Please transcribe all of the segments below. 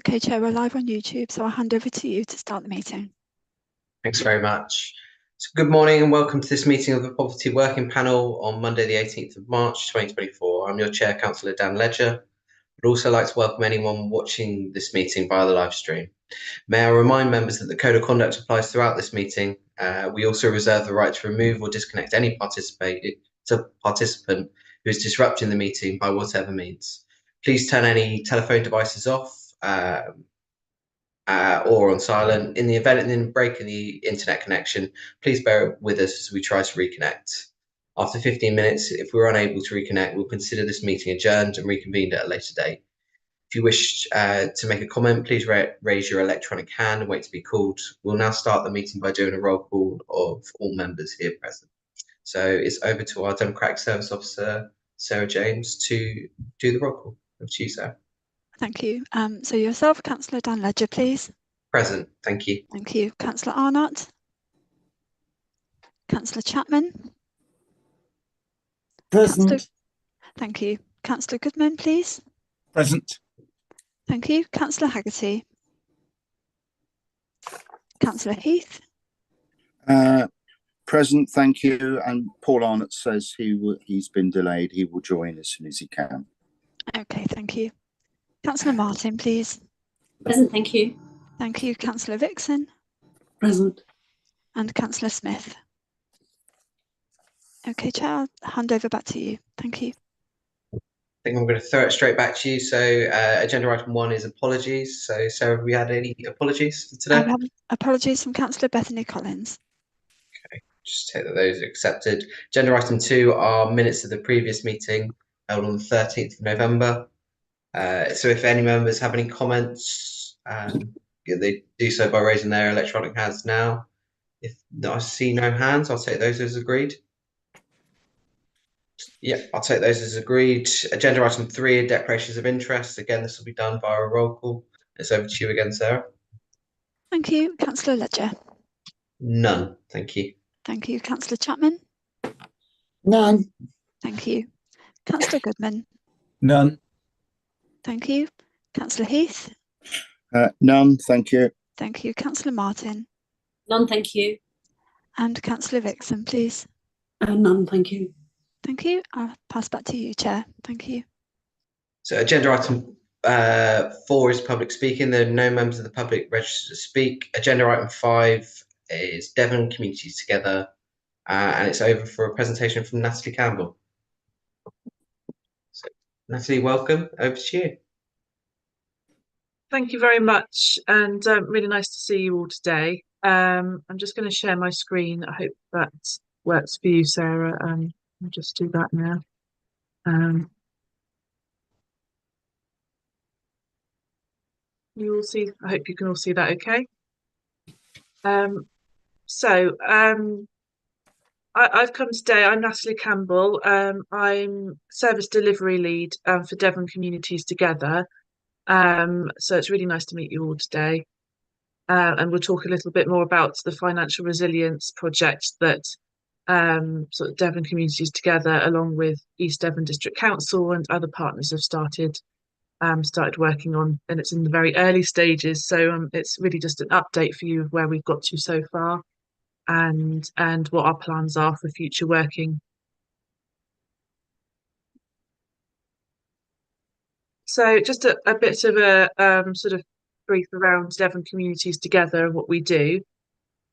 Okay, Chair, we're live on YouTube, so I'll hand over to you to start the meeting. Thanks very much. So good morning and welcome to this meeting of the Poverty Working Panel on Monday the 18th of March 2024. I'm your Chair, Councillor Dan Ledger. I'd also like to welcome anyone watching this meeting via the live stream. May I remind members that the Code of Conduct applies throughout this meeting. We also reserve the right to remove or disconnect any participant who is disrupting the meeting by whatever means. Please turn any telephone devices off or on silent. In the event of a break in the internet connection, please bear with us as we try to reconnect. After 15 minutes, if we're unable to reconnect, we'll consider this meeting adjourned and reconvened at a later date. If you wish to make a comment, please raise your electronic hand and wait to be called. We'll now start the meeting by doing a roll call of all members here present. So it's over to our Democratic Service Officer, Sarah James, to do the roll call. Over to you, Sarah. Thank you. So yourself, Councillor Dan Ledger, please. Present, thank you. Thank you. Councillor Arnott. Councillor Chapman. Present. Thank you. Councillor Goodman, please. Present. Thank you. Councillor Haggerty. Councillor Heath. Present, thank you. And Paul Arnott says he's been delayed. He will join as soon as he can. Okay, thank you. Councillor Martin, please. Present, thank you. Thank you. Councillor Vixen. Present. And Councillor Smith. Okay, Chair, I'll hand over back to you. Thank you. I think I'm going to throw it straight back to you. So agenda item 1 is apologies. So Sarah, have we had any apologies for today? I have apologies from Councillor Bethany Collins. Okay, just take that those are accepted. Agenda item 2 are minutes of the previous meeting held on the 13th of November. So if any members have any comments, they do so by raising their electronic hands now. If I see no hands, I'll take those as agreed. Yeah, I'll take those as agreed. Agenda item 3, declarations of interest. Again, this will be done via a roll call. It's over to you again, Sarah. Thank you. Councillor Ledger. None. Thank you. Thank you. Councillor Chapman. None. Thank you. Councillor Goodman. None. Thank you. Councillor Heath. None, thank you. Thank you. Councillor Martin. None, thank you. And Councillor Vixen, please. None, thank you. Thank you. I'll pass back to you, Chair. Thank you. So agenda item 4 is public speaking. There are no members of the public registered to speak. Agenda item 5 is Devon Communities Together, and it's over for a presentation from Natalie Campbell. So, Natalie, welcome. Over to you. Thank you very much, and really nice to see you all today. I'm just going to share my screen. I hope that works for you, Sarah. I'll just do that now. You all see, I hope you can all see that okay. I've come today. I'm Natalie Campbell. I'm Service Delivery Lead for Devon Communities Together. So it's really nice to meet you all today. And we'll talk a little bit more about the financial resilience project that sort of Devon Communities Together, along with East Devon District Council and other partners, have started working on, and it's in the very early stages. So it's really just an update for you of where we've got to so far, and what our plans are for future working. So just a bit of a sort of brief around Devon Communities Together and what we do.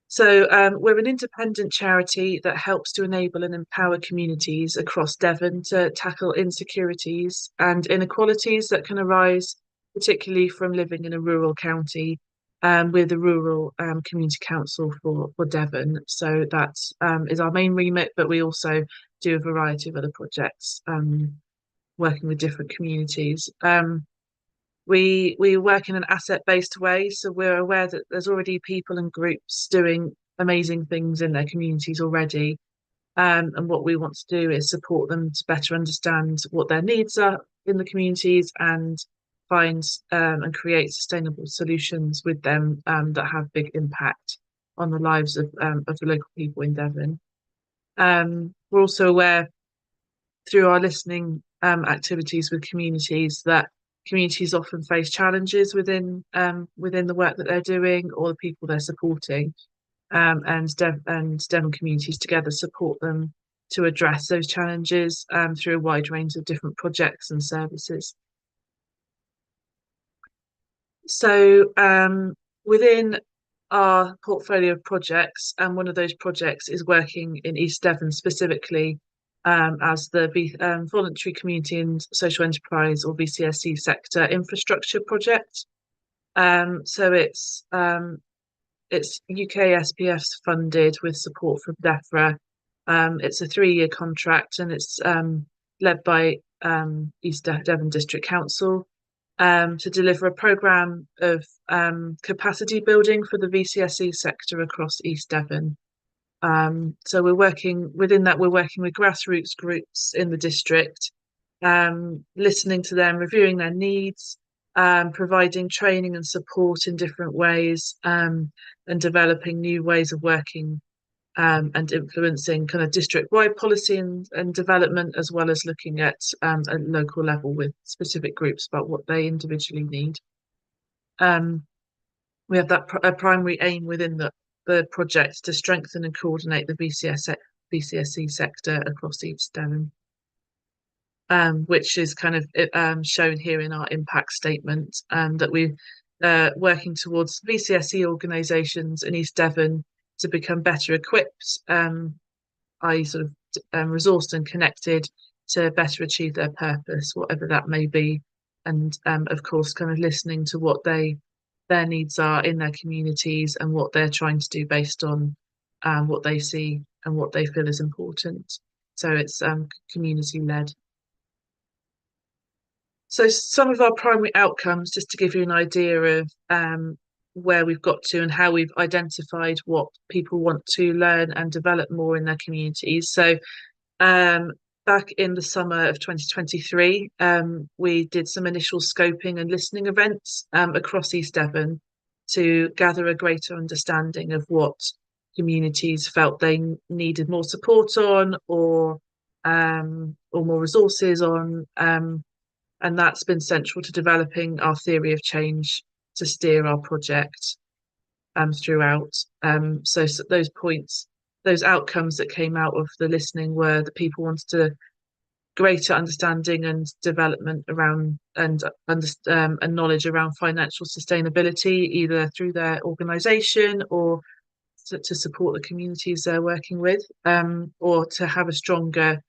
So we're an independent charity that helps to enable and empower communities across Devon to tackle insecurities and inequalities that can arise, particularly from living in a rural county, with the Rural Community Council for Devon. So that is our main remit, but we also do a variety of other projects working with different communities. We work in an asset-based way, so we're aware that there's already people and groups doing amazing things in their communities already, and what we want to do is support them to better understand what their needs are in the communities and find and create sustainable solutions with them that have big impact on the lives of the local people in Devon. We're also aware through our listening activities with communities that communities often face challenges within the work that they're doing or the people they're supporting, and Devon Communities Together support them to address those challenges through a wide range of different projects and services. So within our portfolio of projects, and one of those projects is working in East Devon specifically as the Voluntary Community and Social Enterprise, or VCSE sector infrastructure project. So it's UK SPF's funded with support from DEFRA. It's a 3-year contract, and it's led by East Devon District Council to deliver a programme of capacity building for the VCSE sector across East Devon. So we're working with grassroots groups in the district, listening to them, reviewing their needs, providing training and support in different ways, and developing new ways of working, and influencing kind of district-wide policy and development, as well as looking at a local level with specific groups about what they individually need. We have that a primary aim within the project to strengthen and coordinate the VCSE sector across East Devon, which is kind of shown here in our impact statement, that we're working towards VCSE organisations in East Devon to become better equipped, i.e. sort of resourced and connected to better achieve their purpose, whatever that may be, and of course kind of listening to what their needs are in their communities and what they're trying to do based on what they see and what they feel is important. So it's community led. So some of our primary outcomes, just to give you an idea of where we've got to and how we've identified what people want to learn and develop more in their communities. So back in the summer of 2023, we did some initial scoping and listening events across East Devon to gather a greater understanding of what communities felt they needed more support on, or more resources on, and that's been central to developing our theory of change to steer our project throughout. So those points, those outcomes that came out of the listening were that people wanted to greater understanding and development around and knowledge around financial sustainability, either through their organisation or to support the communities they're working with, or to have a stronger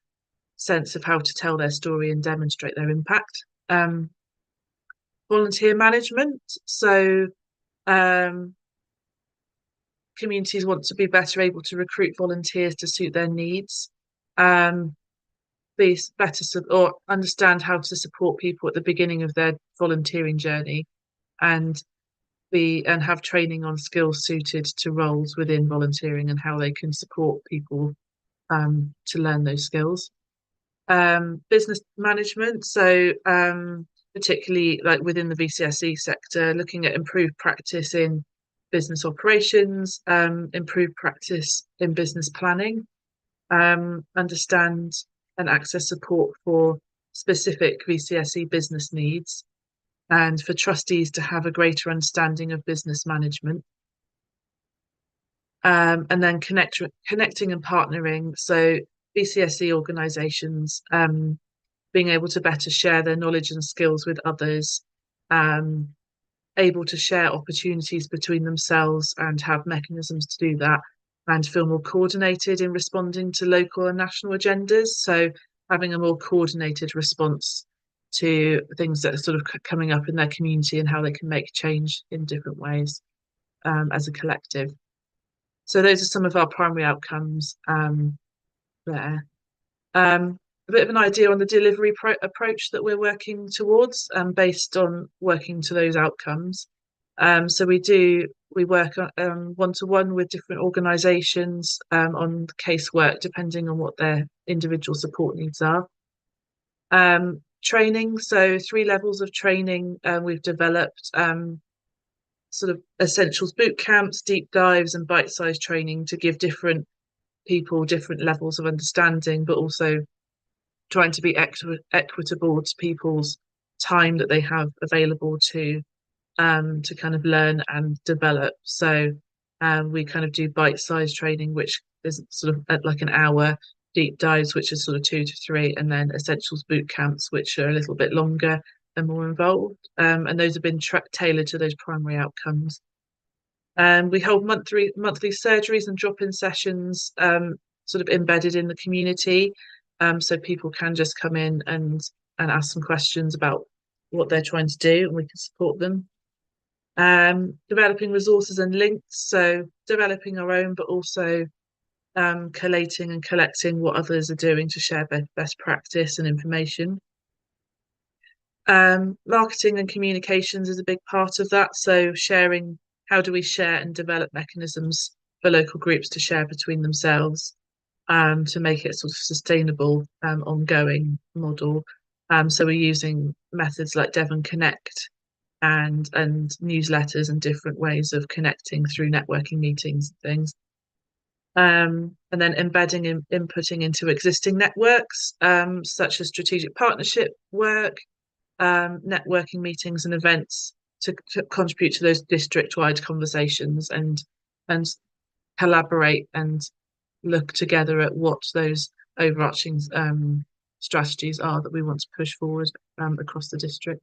sense of how to tell their story and demonstrate their impact. Volunteer management. So communities want to be better able to recruit volunteers to suit their needs, be better or understand how to support people at the beginning of their volunteering journey, and have training on skills suited to roles within volunteering and how they can support people to learn those skills. Business management. So particularly like within the VCSE sector, looking at improved practice in business operations, improved practice in business planning, understand and access support for specific VCSE business needs, and for trustees to have a greater understanding of business management. And then connecting and partnering. So VCSE organisations being able to better share their knowledge and skills with others, able to share opportunities between themselves and have mechanisms to do that, and feel more coordinated in responding to local and national agendas. So having a more coordinated response to things that are sort of coming up in their community and how they can make change in different ways as a collective. So those are some of our primary outcomes there. A bit of an idea on the delivery approach that we're working towards, based on working to those outcomes. So we work one-to-one with different organisations on casework, depending on what their individual support needs are. Training, so 3 levels of training we've developed, sort of essentials boot camps, deep dives and bite-sized training to give different people different levels of understanding, but also trying to be equitable to people's time that they have available to kind of learn and develop. So we kind of do bite-sized training, which is sort of at like an hour, deep dives, which is sort of 2 to 3, and then essentials boot camps, which are a little bit longer and more involved. And those have been tailored to those primary outcomes. We hold monthly surgeries and drop-in sessions sort of embedded in the community. So people can just come in and ask some questions about what they're trying to do, and we can support them. Developing resources and links, so developing our own, but also collating and collecting what others are doing to share best practice and information. Marketing and communications is a big part of that, so sharing, how do we share and develop mechanisms for local groups to share between themselves to make it sort of sustainable, ongoing model. So we're using methods like Devon Connect and newsletters and different ways of connecting through networking meetings and things. And then embedding and inputting into existing networks, such as strategic partnership work, networking meetings and events to contribute to those district-wide conversations and collaborate and look together at what those overarching strategies are that we want to push forward across the district.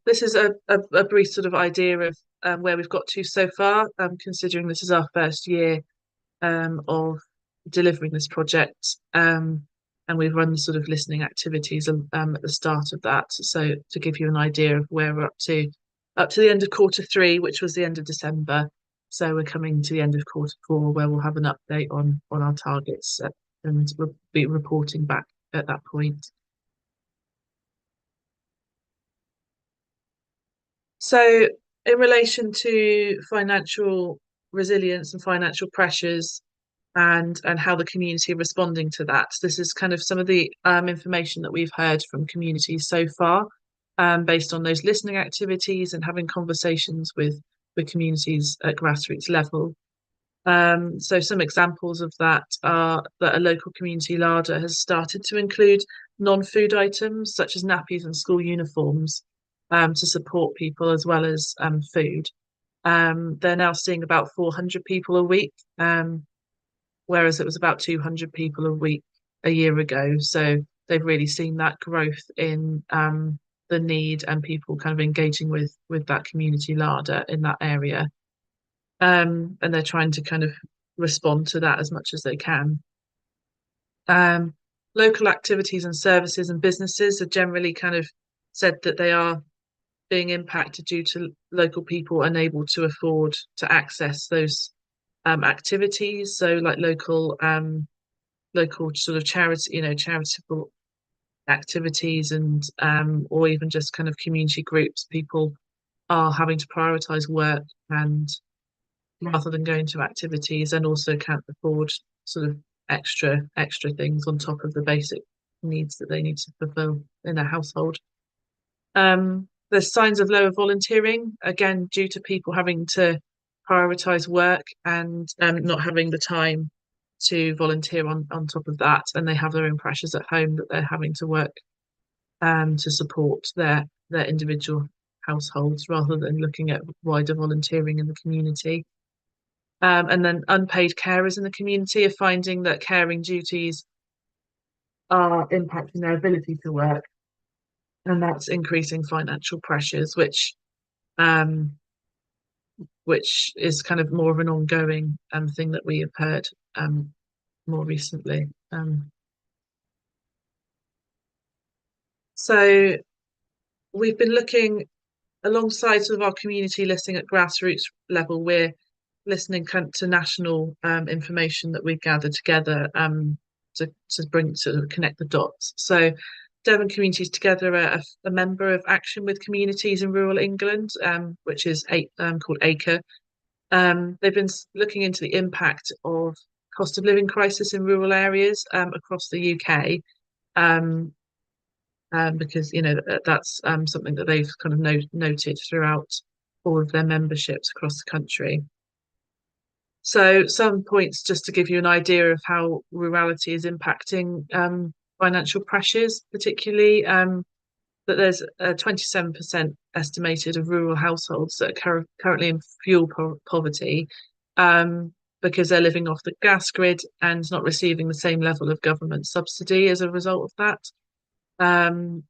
This is a brief sort of idea of where we've got to so far, considering this is our first year of delivering this project. And we've run the sort of listening activities at the start of that. So to give you an idea of where we're up to the end of Q3, which was the end of December. So we're coming to the end of Q4, where we'll have an update on our targets and we'll be reporting back at that point. So in relation to financial resilience and financial pressures and how the community are responding to that, this is kind of some of the information that we've heard from communities so far, based on those listening activities and having conversations with communities at grassroots level. So some examples of that are that a local community larder has started to include non-food items such as nappies and school uniforms to support people as well as food. They're now seeing about 400 people a week, whereas it was about 200 people a week a year ago. So they've really seen that growth in the need and people kind of engaging with that community larder in that area. And they're trying to kind of respond to that as much as they can. Local activities and services and businesses are generally kind of said that they are being impacted due to local people unable to afford to access those activities. So like local sort of charitable activities and or even just kind of community groups. People are having to prioritize work and rather than going to activities, and also can't afford sort of extra things on top of the basic needs that they need to fulfill in their household. There's signs of lower volunteering, again, due to people having to prioritize work and not having the time to volunteer on top of that, and they have their own pressures at home that they're having to work to support their individual households rather than looking at wider volunteering in the community. And then unpaid carers in the community are finding that caring duties are impacting their ability to work, and that's increasing financial pressures, which is kind of more of an ongoing thing that we have heard more recently. So we've been looking alongside sort of our community listening at grassroots level. We're listening to national information that we've gathered together to connect the dots. So Devon Communities Together are a member of Action with Communities in Rural England, which is called ACRE. They've been looking into the impact of cost of living crisis in rural areas across the UK, because that's something that they've kind of noted throughout all of their memberships across the country. So some points just to give you an idea of how rurality is impacting financial pressures, particularly that there's 27% estimated of rural households that are currently in fuel poverty because they're living off the gas grid and not receiving the same level of government subsidy as a result of that.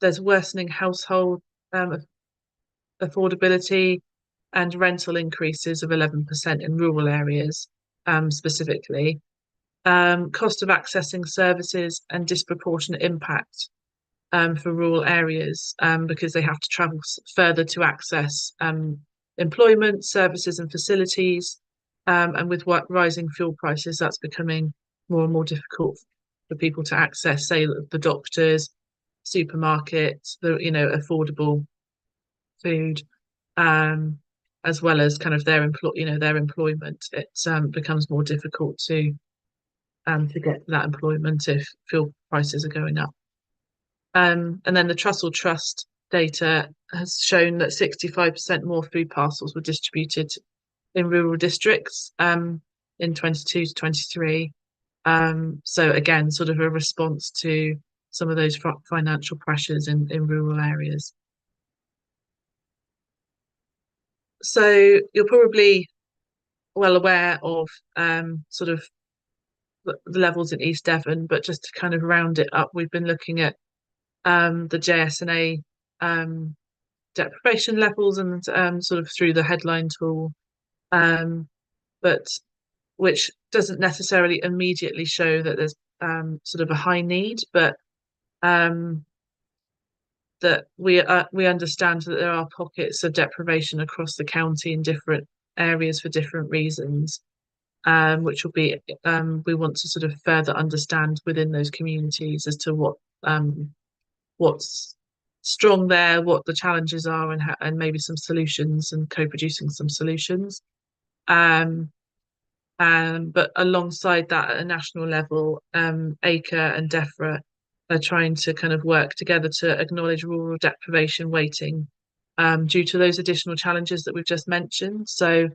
There's worsening household affordability and rental increases of 11% in rural areas specifically. Cost of accessing services and disproportionate impact for rural areas because they have to travel further to access employment, services and facilities. And with rising fuel prices, that's becoming more and more difficult for people to access, say, the doctors, supermarkets, the affordable food, as well as kind of their employment. It becomes more difficult to get that employment if fuel prices are going up. And then the Trussell Trust data has shown that 65% more food parcels were distributed in rural districts in 22 to 23. So again, sort of a response to some of those financial pressures in rural areas. So you're probably well aware of sort of the levels in East Devon, but just to kind of round it up, we've been looking at the JSNA deprivation levels and sort of through the headline tool, but which doesn't necessarily immediately show that there's sort of a high need, but that we understand that there are pockets of deprivation across the county in different areas for different reasons, which will be we want to sort of further understand within those communities as to what's strong there, what the challenges are, and maybe some solutions and co-producing some solutions. But alongside that, at a national level, ACRE and DEFRA are trying to kind of work together to acknowledge rural deprivation weighting due to those additional challenges that we've just mentioned. So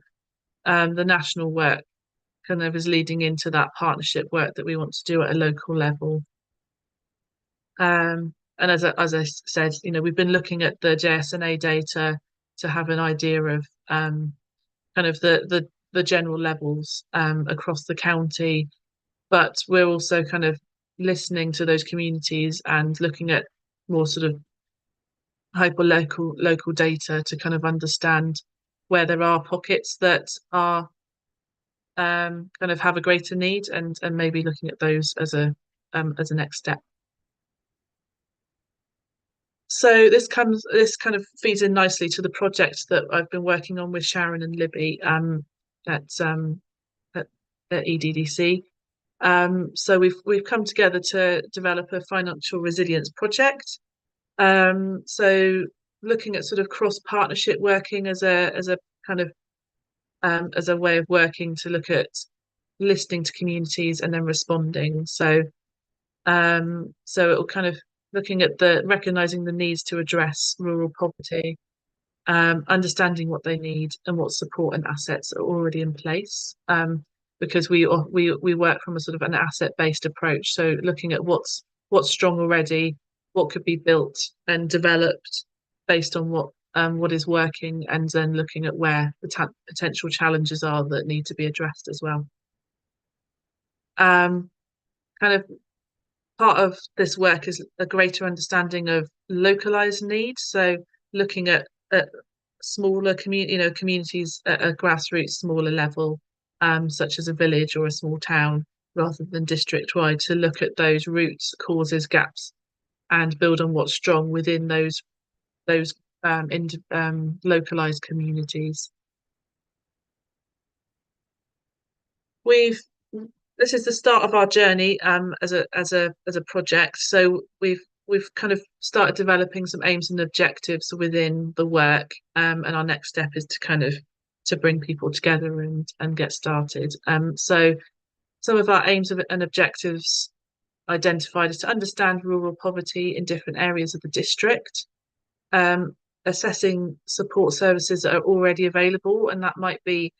the national work kind of is leading into that partnership work that we want to do at a local level. And as I said, we've been looking at the JSNA data to have an idea of kind of the general levels across the county, but we're also kind of listening to those communities and looking at more sort of hyper local data to kind of understand where there are pockets that are kind of have a greater need, and maybe looking at those as a next step. So this kind of feeds in nicely to the project that I've been working on with Sharon and Libby at EDDC. So we've come together to develop a financial resilience project. So looking at sort of cross partnership working as a kind of as a way of working to look at listening to communities and then responding. So so it'll kind of looking at recognizing the needs to address rural poverty, understanding what they need and what support and assets are already in place. Because we work from a sort of an asset-based approach. So looking at what's strong already, what could be built and developed based on what is working, and then looking at where the potential challenges are that need to be addressed as well. Kind of part of this work is a greater understanding of localized needs. So looking at smaller communities at a grassroots, smaller level, such as a village or a small town, rather than district-wide, to look at those roots, causes, gaps, and build on what's strong within those localized communities. This is the start of our journey as a project. So we've kind of started developing some aims and objectives within the work, and our next step is to kind of bring people together and get started. So some of our aims and objectives identified is to understand rural poverty in different areas of the district, assessing support services that are already available, and that might be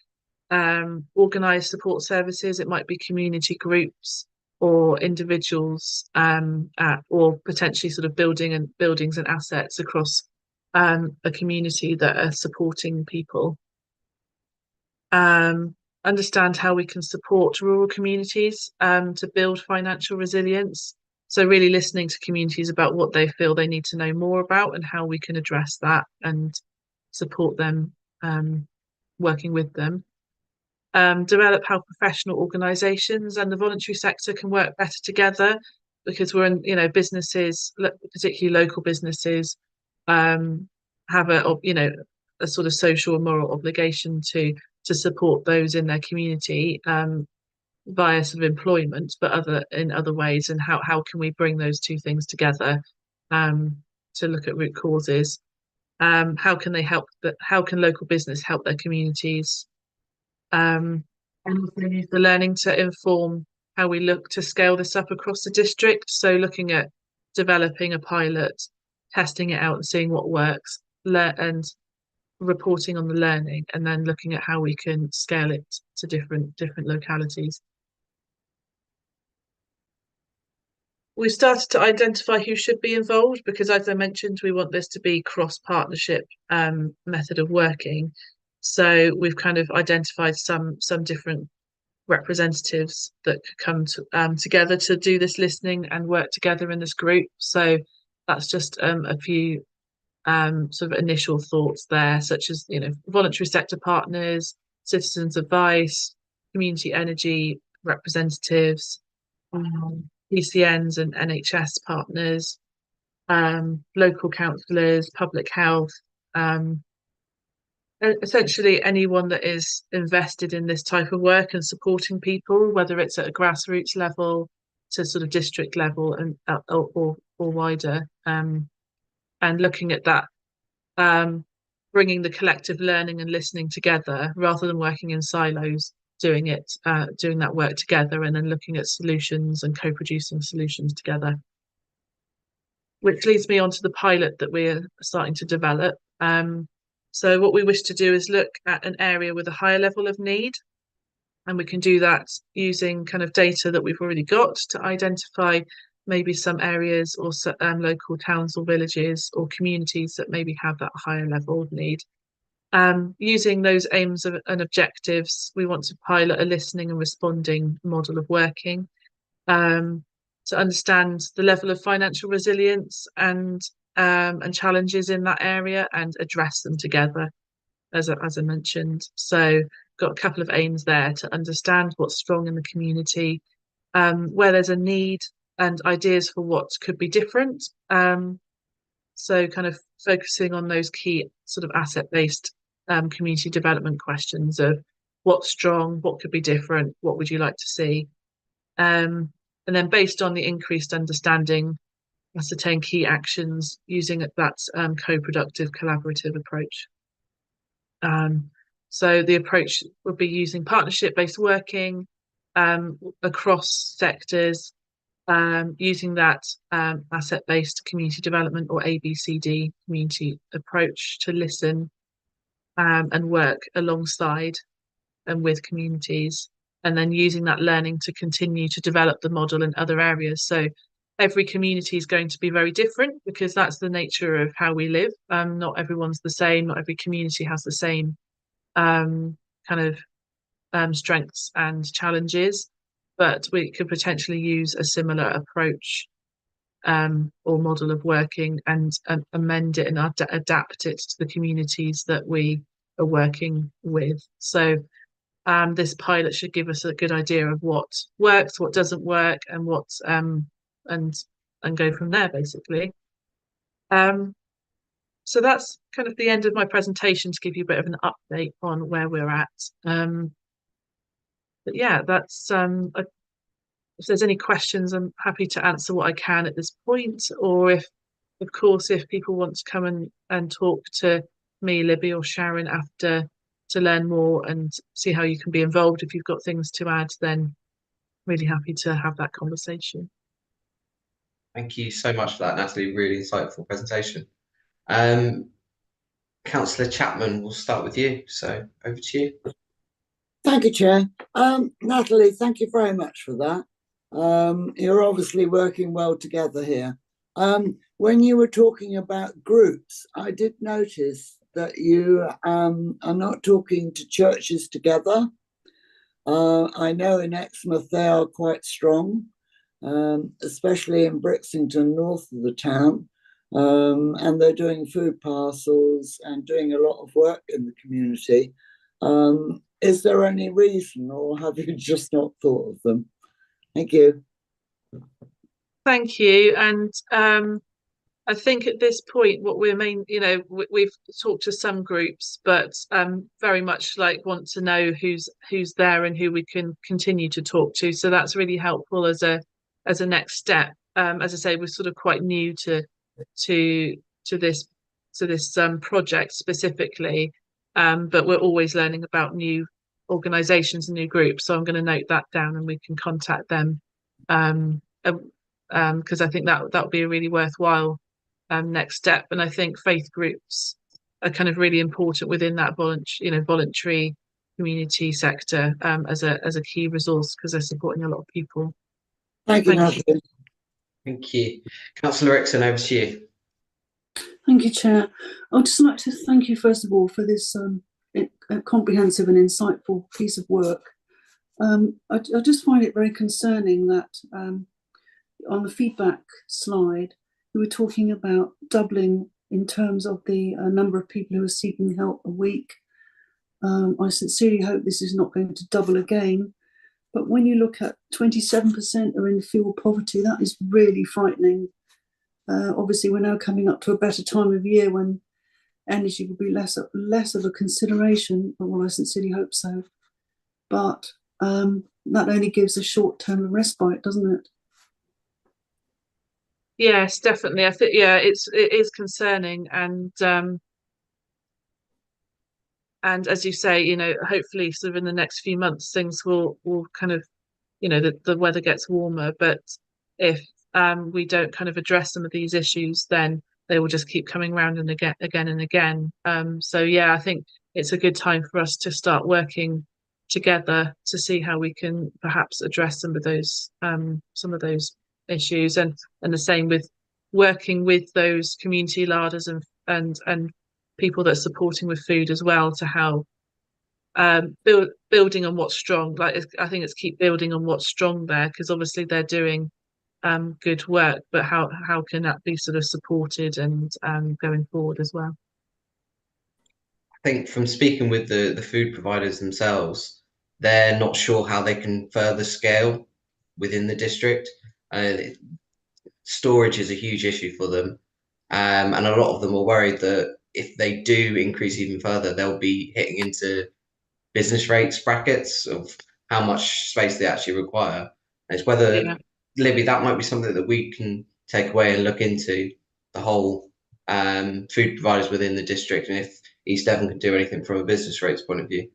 organised support services, it might be community groups, or individuals or potentially sort of buildings and assets across a community that are supporting people. Understand how we can support rural communities to build financial resilience. So really listening to communities about what they feel they need to know more about and how we can address that and support them, working with them. Develop how professional organisations and the voluntary sector can work better together, because we're in, businesses, particularly local businesses, have a sort of social and moral obligation to support those in their community via sort of employment, but in other ways. And how can we bring those two things together to look at root causes? How can local business help their communities? And also use the learning to inform how we look to scale this up across the district. So looking at developing a pilot, testing it out and seeing what works, and reporting on the learning, and then looking at how we can scale it to different localities. We've started to identify who should be involved, because as I mentioned, we want this to be cross-partnership method of working. So we've kind of identified some different representatives that could come together to do this listening and work together in this group. So that's just a few sort of initial thoughts there, such as voluntary sector partners, citizens' advice, community energy representatives, PCNs and NHS partners, local councillors, public health, essentially anyone that is invested in this type of work and supporting people, whether it's at a grassroots level to sort of district level and or wider, and looking at that, bringing the collective learning and listening together rather than working in silos, doing that work together, and then looking at solutions and co-producing solutions together. Which leads me on to the pilot that we're starting to develop. So what we wish to do is look at an area with a higher level of need, and we can do that using kind of data that we've already got to identify maybe some areas or local towns or villages or communities that maybe have that higher level of need. Using those aims and objectives, we want to pilot a listening and responding model of working to understand the level of financial resilience and challenges in that area and address them together, as I mentioned. So got a couple of aims there to understand what's strong in the community, where there's a need, and ideas for what could be different. So kind of focusing on those key sort of asset-based community development questions of what's strong, what could be different, what would you like to see? And then based on the increased understanding, ascertain key actions using that co-productive collaborative approach. So the approach would be using partnership-based working across sectors, using that asset-based community development or ABCD community approach to listen and work alongside and with communities, and then using that learning to continue to develop the model in other areas. So every community is going to be very different, because that's the nature of how we live. Not everyone's the same, not every community has the same kind of strengths and challenges, but we could potentially use a similar approach or model of working and amend it and adapt it to the communities that we are working with. So this pilot should give us a good idea of what works, what doesn't work, and what and go from there, basically. So that's kind of the end of my presentation, to give you a bit of an update on where we're at. But yeah, that's if there's any questions, I'm happy to answer what I can at this point, or if people want to come and talk to me, Libby, or Sharon after to learn more and see how you can be involved, if you've got things to add, then really happy to have that conversation. Thank you so much for that, Natalie. Really insightful presentation. Councillor Chapman, we'll start with you. So over to you. Thank you, Chair. Natalie, thank you very much for that. You're obviously working well together here. When you were talking about groups, I did notice that you are not talking to churches together. I know in Exmouth they are quite strong, especially in Brixington, north of the town. And they're doing food parcels and doing a lot of work in the community. Is there any reason, or have you just not thought of them? Thank you. Thank you. And I think at this point, what we're we've talked to some groups, but very much like want to know who's there and who we can continue to talk to. So that's really helpful as a next step. As I say, we're sort of quite new to this project specifically, but we're always learning about new organisations and new groups. So I'm going to note that down, and we can contact them. Because I think that would be a really worthwhile next step. And I think faith groups are kind of really important within that voluntary community sector as a key resource, because they're supporting a lot of people. Thank you, Natalie. Thank you. Councillor Erickson, over to you. Thank you, Chair. I'd just like to thank you, first of all, for this comprehensive and insightful piece of work. I just find it very concerning that on the feedback slide, we were talking about doubling in terms of the number of people who are seeking help a week. I sincerely hope this is not going to double again. But when you look at 27% are in fuel poverty, that is really frightening. Obviously, we're now coming up to a better time of year when energy will be less of a consideration. Well, I sincerely hope so. But that only gives a short-term respite, doesn't it? Yes, definitely. I think it is concerning, and as you say, hopefully, sort of in the next few months, things will kind of, the weather gets warmer. But if we don't kind of address some of these issues, then they will just keep coming around and again and again. So yeah, I think it's a good time for us to start working together to see how we can perhaps address some of those issues, and the same with working with those community larders and people that are supporting with food as well, to how building on what's strong. Like, I think it's keep building on what's strong there, because obviously they're doing good work, but how can that be sort of supported and going forward as well? I think from speaking with the food providers themselves, they're not sure how they can further scale within the district. Storage is a huge issue for them, and a lot of them are worried that if they do increase even further, they'll be hitting into business rates brackets of how much space they actually require. And it's whether, Libby, that might be something that we can take away and look into, the whole food providers within the district, and if East Devon can do anything from a business rates point of view.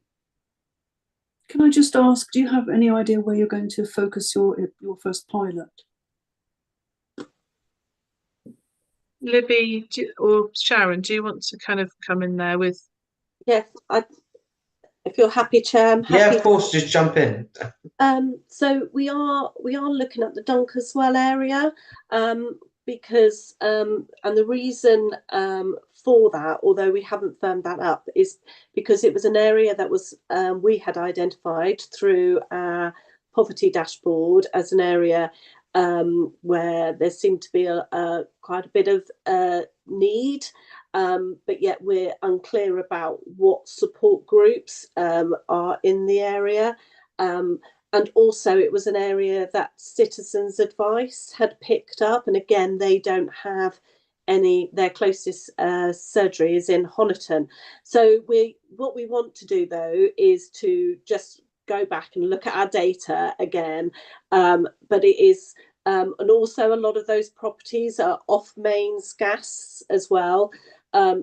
Can I just ask, do you have any idea where you're going to focus your first pilot? Libby or Sharon, do you want to kind of come in there with? Yes, if you're happy, Chair, I'm happy. Yeah, of course, just jump in. So we are looking at the Dunkeswell area, because and the reason for that, although we haven't firmed that up, is because it was an area that was we had identified through our poverty dashboard as an area where there seemed to be quite a bit of need, but yet we're unclear about what support groups are in the area. And also it was an area that Citizens Advice had picked up, and again, they don't have any, their closest surgery is in Honiton. So what we want to do though is to just go back and look at our data again, but it is and also a lot of those properties are off mains gas as well,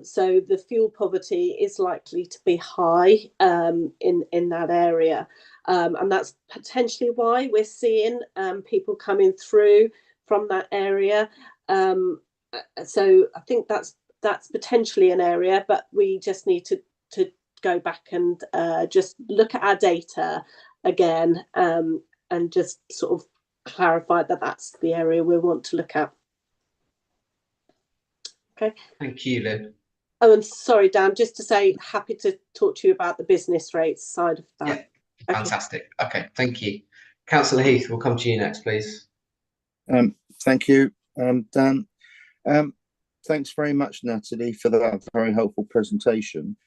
so the fuel poverty is likely to be high in that area, and that's potentially why we're seeing people coming through from that area. So I think that's potentially an area, but we just need to go back and just look at our data again, and just sort of clarified that that's the area we want to look at. Okay. Thank you, Lynn. Oh, and sorry, Dan, just to say, happy to talk to you about the business rates side of that. Yeah, fantastic. Okay, thank you. Councillor Heath, we'll come to you next, please. Thank you, Dan. Thanks very much, Natalie, for that very helpful presentation.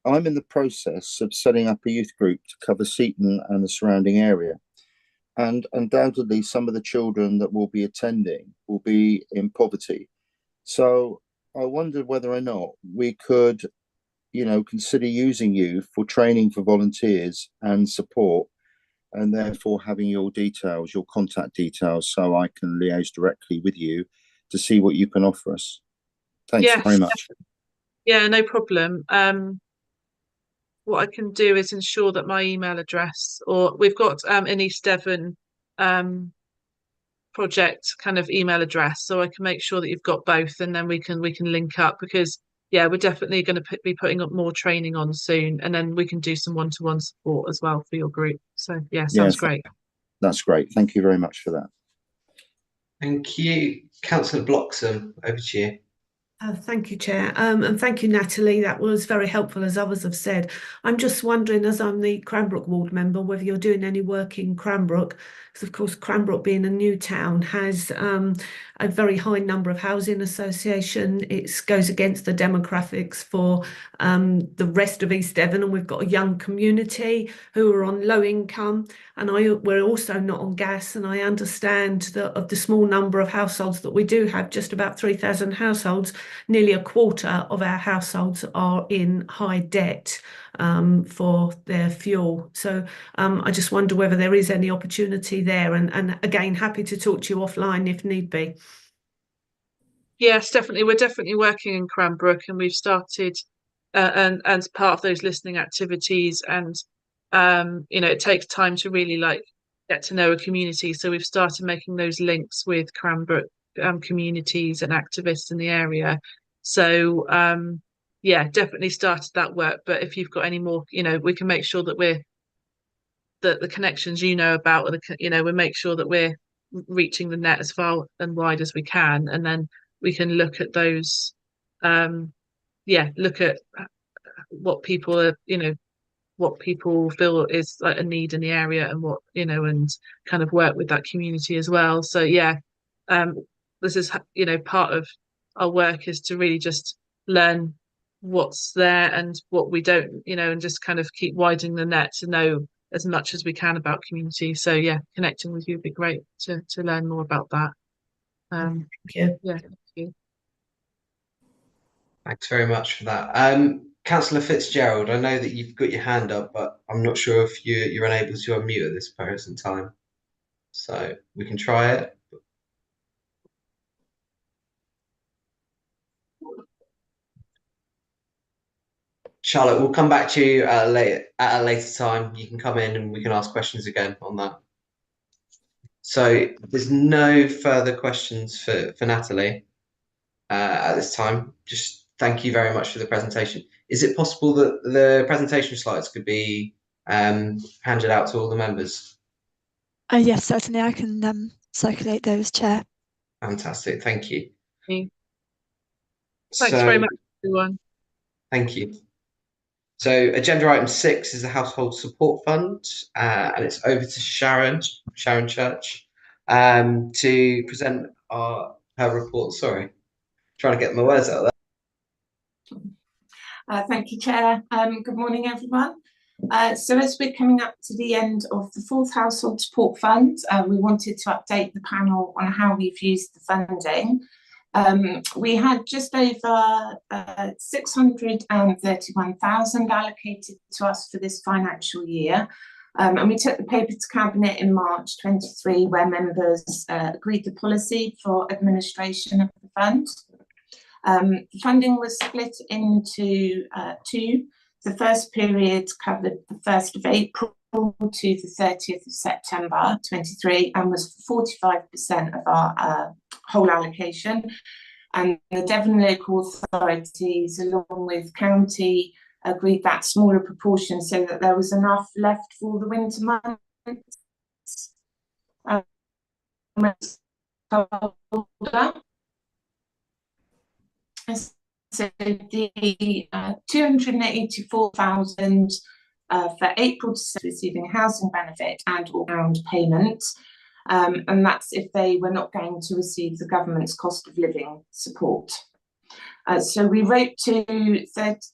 I'm in the process of setting up a youth group to cover Seaton and the surrounding area. And undoubtedly, some of the children that will be attending will be in poverty. So I wondered whether or not we could, consider using you for training for volunteers and support, and therefore having your details, your contact details, so I can liaise directly with you to see what you can offer us. Thanks very much. Yeah, no problem. What I can do is ensure that my email address, or we've got an East Devon project kind of email address, so I can make sure that you've got both, and then we can link up, because yeah, we're definitely going to be putting up more training on soon, and then we can do some one-to-one support as well for your group. So yeah, sounds great. That's great. Thank you very much for that. Thank you. Councillor Bloxham, over to you. Thank you, Chair, and thank you, Natalie. That was very helpful, as others have said. I'm just wondering, as I'm the Cranbrook ward member, whether you're doing any work in Cranbrook, because of course Cranbrook, being a new town, has a very high number of housing association. It goes against the demographics for the rest of East Devon, and we've got a young community who are on low income, and we're also not on gas. And I understand that of the small number of households that we do have, just about 3,000 households, nearly a quarter of our households are in high debt for their fuel. So I just wonder whether there is any opportunity there, and again, happy to talk to you offline if need be. Yes, definitely. We're definitely working in Cranbrook, and we've started and as part of those listening activities, and it takes time to really get to know a community. So we've started making those links with Cranbrook communities and activists in the area. So yeah, definitely started that work. But if you've got any more, we can make sure that the connections about, we make sure that we're reaching the net as far and wide as we can, and then we can look at those look at what people are, what people feel is like a need in the area, and what, and kind of work with that community as well. So yeah, this is, part of our work is to really just learn what's there and what we don't, and just kind of keep widening the net to know as much as we can about community. So yeah, connecting with you would be great to learn more about that. Thank you. Yeah, thank you. Thanks very much for that. Councillor Fitzgerald, I know that you've got your hand up, but I'm not sure if you're unable to unmute at this present time. So we can try it. Charlotte, we'll come back to you at a later time. You can come in and we can ask questions again on that. So there's no further questions for Natalie at this time. Just thank you very much for the presentation. Is it possible that the presentation slides could be handed out to all the members? Yes, certainly. I can circulate those, Chair. Fantastic. Thank you. Thanks very much, everyone. Thank you. So agenda item 6 is the Household Support Fund, and it's over to Sharon Church to present her report. Sorry, trying to get my words out there. Thank you, Chair. Good morning, everyone. So as we're coming up to the end of the 4th Household Support Fund, we wanted to update the panel on how we've used the funding. We had just over 631,000 allocated to us for this financial year, and we took the paper to Cabinet in March 23, where members agreed the policy for administration of the fund. The funding was split into two. The first period covered the 1st of April to the 30th of September 23, and was 45% of our whole allocation. And the Devon local authorities, along with county, agreed that smaller proportion so that there was enough left for the winter months. holder. So the 284,000 for April to receiving housing benefit and all-round payment, and that's if they were not going to receive the government's cost of living support. So we wrote to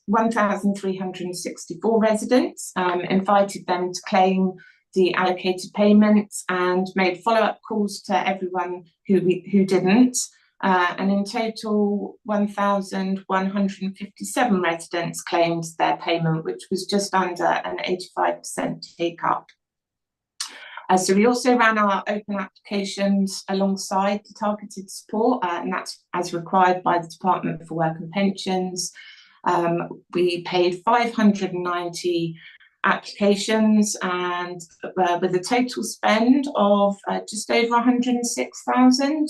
1,364 residents, invited them to claim the allocated payments and made follow-up calls to everyone who didn't. And in total, 1,157 residents claimed their payment, which was just under an 85% take-up. So we also ran our open applications alongside the targeted support, and that's as required by the Department for Work and Pensions. We paid 590 applications and with a total spend of just over 106,000.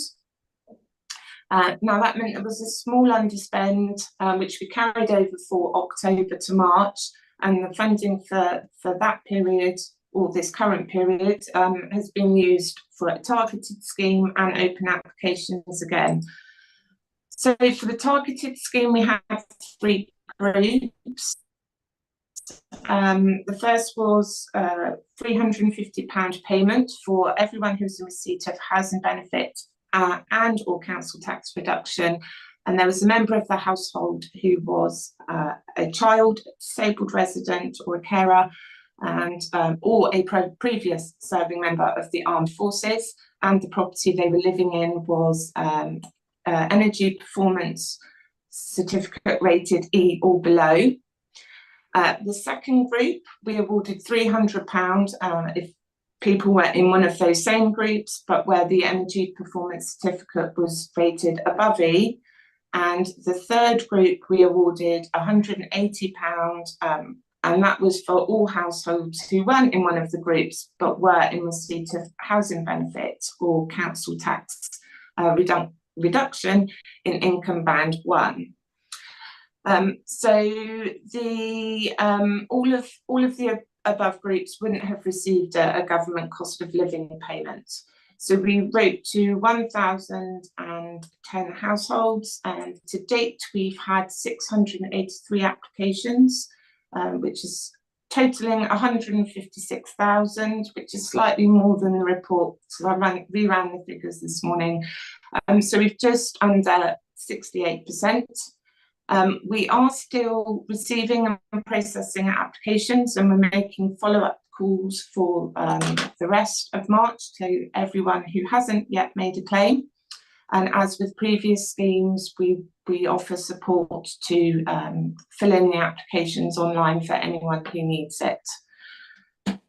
Now that meant there was a small underspend, which we carried over for October to March, and the funding for that period, or this current period, has been used for a targeted scheme and open applications again. So for the targeted scheme, we have 3 groups. The first was £350 payment for everyone who's in receipt of housing benefit and or council tax reduction. And there was a member of the household who was a child, disabled resident or a carer, and or a previous serving member of the armed forces, and the property they were living in was energy performance certificate rated E or below. The second group, we awarded £300 if people were in one of those same groups, but where the energy performance certificate was rated above E. And the third group, we awarded £180, and that was for all households who weren't in one of the groups, but were in receipt of housing benefit or council tax reduction in income band 1. So the all of the above groups wouldn't have received a government cost of living payment. So we wrote to 1,010 households, and to date we've had 683 applications, which is totaling 156,000, which is slightly more than the report. So I reran the figures this morning. So we've just under 68%. We are still receiving and processing applications, and we're making follow-up calls for the rest of March to everyone who hasn't yet made a claim. And as with previous schemes, we offer support to fill in the applications online for anyone who needs it.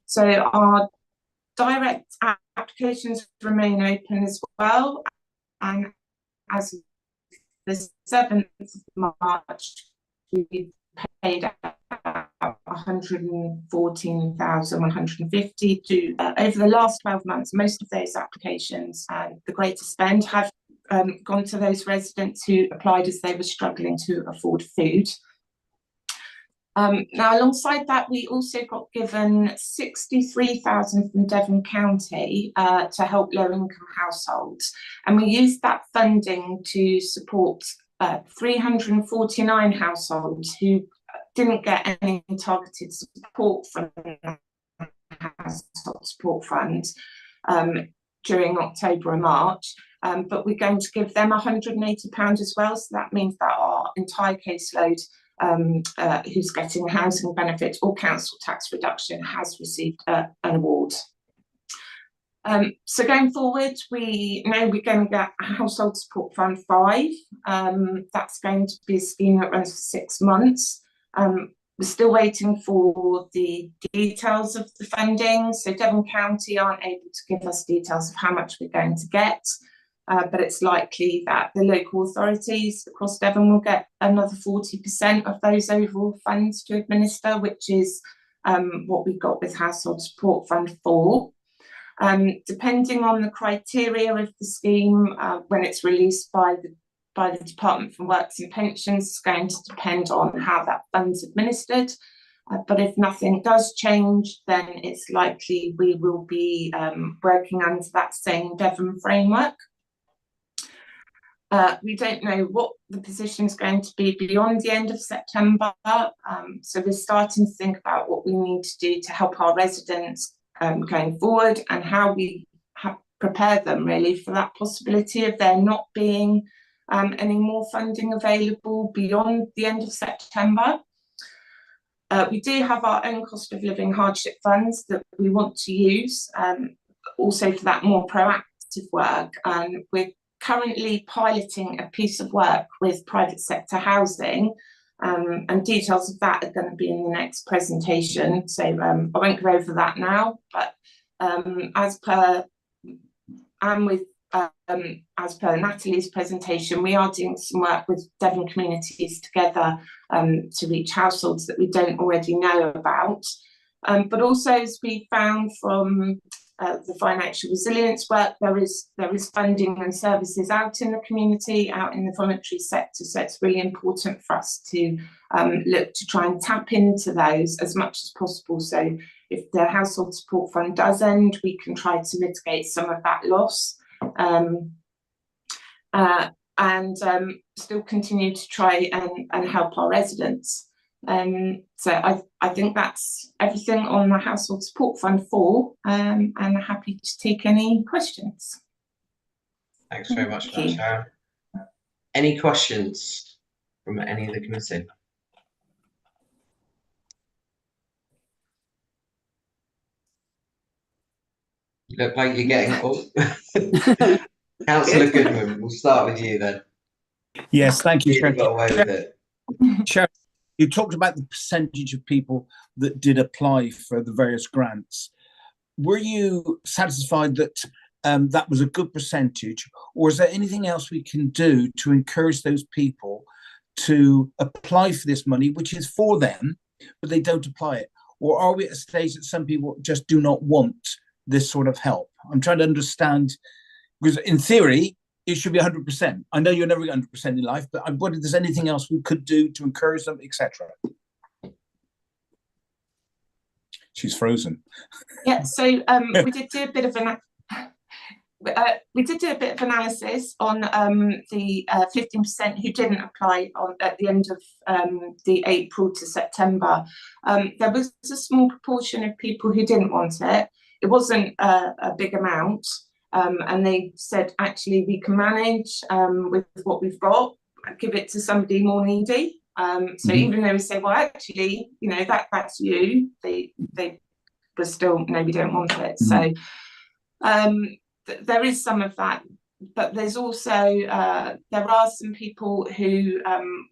So our direct applications remain open as well, and as of the 7th of March, we paid 114,150 to over the last 12 months. Most of those applications and the greater spend have gone to those residents who applied as they were struggling to afford food. Now, alongside that, we also got given 63,000 from Devon County to help low-income households, and we used that funding to support 349 households who didn't get any targeted support from the Household Support Fund during October and March, but we're going to give them £180 as well. So that means that our entire caseload who's getting housing benefit or council tax reduction has received an award. So going forward, we know we're going to get Household Support Fund 5. That's going to be a scheme that runs for 6 months. We're still waiting for the details of the funding. So Devon County aren't able to give us details of how much we're going to get, but it's likely that the local authorities across Devon will get another 40% of those overall funds to administer, which is what we got with Household Support Fund 4. Depending on the criteria of the scheme, when it's released by the Department for Works and Pensions, it's going to depend on how that fund's administered. But if nothing does change, then it's likely we will be working under that same Devon framework. We don't know what the position is going to be beyond the end of September, so we're starting to think about what we need to do to help our residents going forward, and how we prepare them really for that possibility of there not being any more funding available beyond the end of September. We do have our own cost of living hardship funds that we want to use also for that more proactive work, and we're currently piloting a piece of work with private sector housing, and details of that are going to be in the next presentation, so I won't go over that now, but as per Natalie's presentation, we are doing some work with Devon Communities Together to reach households that we don't already know about, but also, as we found from the financial resilience work, there is funding and services out in the community, out in the voluntary sector, so it's really important for us to look to try and tap into those as much as possible. So if the household support fund does end, we can try to mitigate some of that loss, and still continue to try and help our residents. So I think that's everything on the Household Support Fund 4, and I'm happy to take any questions. Thanks very much, Sharon. Any questions from any of the committee? You look like you're getting Councillor Goodman, we'll start with you then. Yes, thank you, Sharon. Got away with it. Sharon, you talked about the percentage of people that did apply for the various grants. Were you satisfied that that was a good percentage, or is there anything else we can do to encourage those people to apply for this money, which is for them, but they don't apply it? Or are we at a stage that some people just do not want this sort of help? I'm trying to understand, because in theory, it should be 100%. I know you're never 100% in life, but I wonder if there's anything else we could do to encourage them, etc. She's frozen. Yeah, so we did do a bit of analysis on the 15% who didn't apply at the end of the April to September. There was a small proportion of people who didn't want it. It wasn't a big amount. And they said, actually, we can manage with what we've got, give it to somebody more needy. So even though we say, well, actually, you know, that's you, they were still, no, we don't want it. So there is some of that, but there's also, there are some people who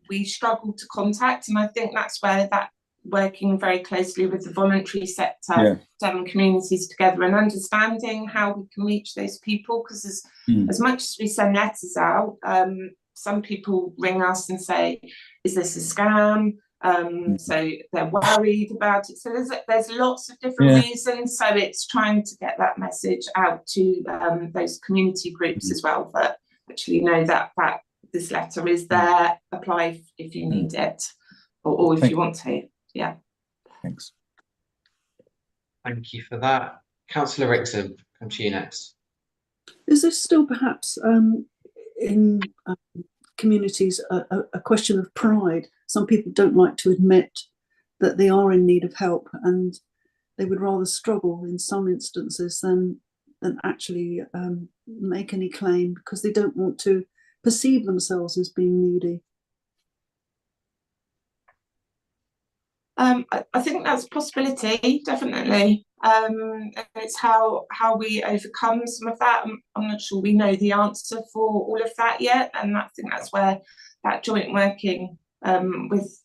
we struggle to contact. And I think that's where that working very closely with the voluntary sector, Devon Communities Together, and understanding how we can reach those people, because as much as we send letters out, some people ring us and say, is this a scam? So they're worried about it. So there's lots of different reasons. So it's trying to get that message out to those community groups as well, that actually know that this letter is there, apply if you need it, or if you want to. Yeah. Thanks. Thank you for that. Councillor Rixon, come to you next. Is there still perhaps in communities a question of pride? Some people don't like to admit that they are in need of help, and they would rather struggle in some instances than actually make any claim, because they don't want to perceive themselves as being needy. I think that's a possibility, definitely. It's how we overcome some of that. I'm not sure we know the answer for all of that yet, and I think that's where that joint working with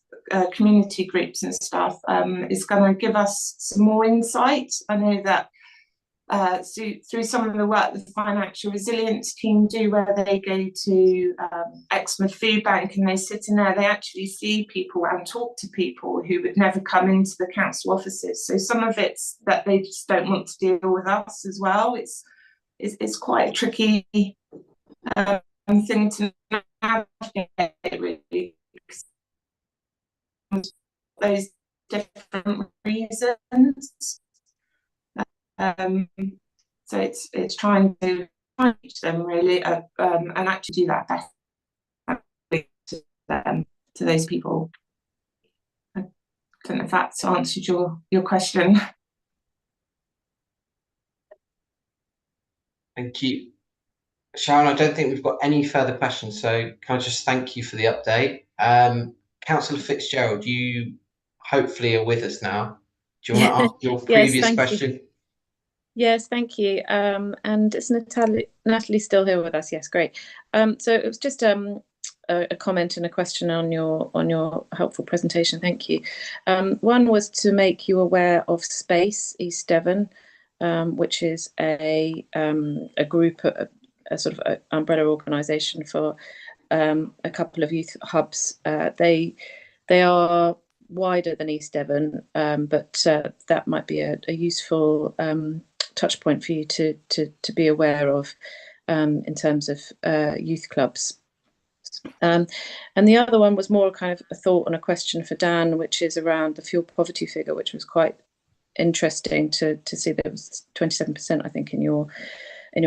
community groups and stuff is going to give us some more insight. I know that through some of the work the financial resilience team do, where they go to Exmouth Food Bank and they sit in there, they actually see people and talk to people who would never come into the council offices. So some of it's that they just don't want to deal with us as well. It's quite a tricky thing to navigate, really. Those different reasons. So it's trying to reach them really, and actually do that best to those people. I don't know if that's answered your question. Thank you. Sharon, I don't think we've got any further questions, so can I just thank you for the update? Councillor Fitzgerald, you hopefully are with us now. Do you want to ask your previous question? Yes, thank you. And is Natalie still here with us? Yes, great. So it was just a comment and a question on your helpful presentation. Thank you. One was to make you aware of Space East Devon, which is a group, a sort of umbrella organisation for a couple of youth hubs. They are wider than East Devon, but that might be a useful touch point for you to be aware of in terms of youth clubs. And the other one was more kind of a thought and a question for Dan, which is around the fuel poverty figure, which was quite interesting to see. There was 27%, I think, in your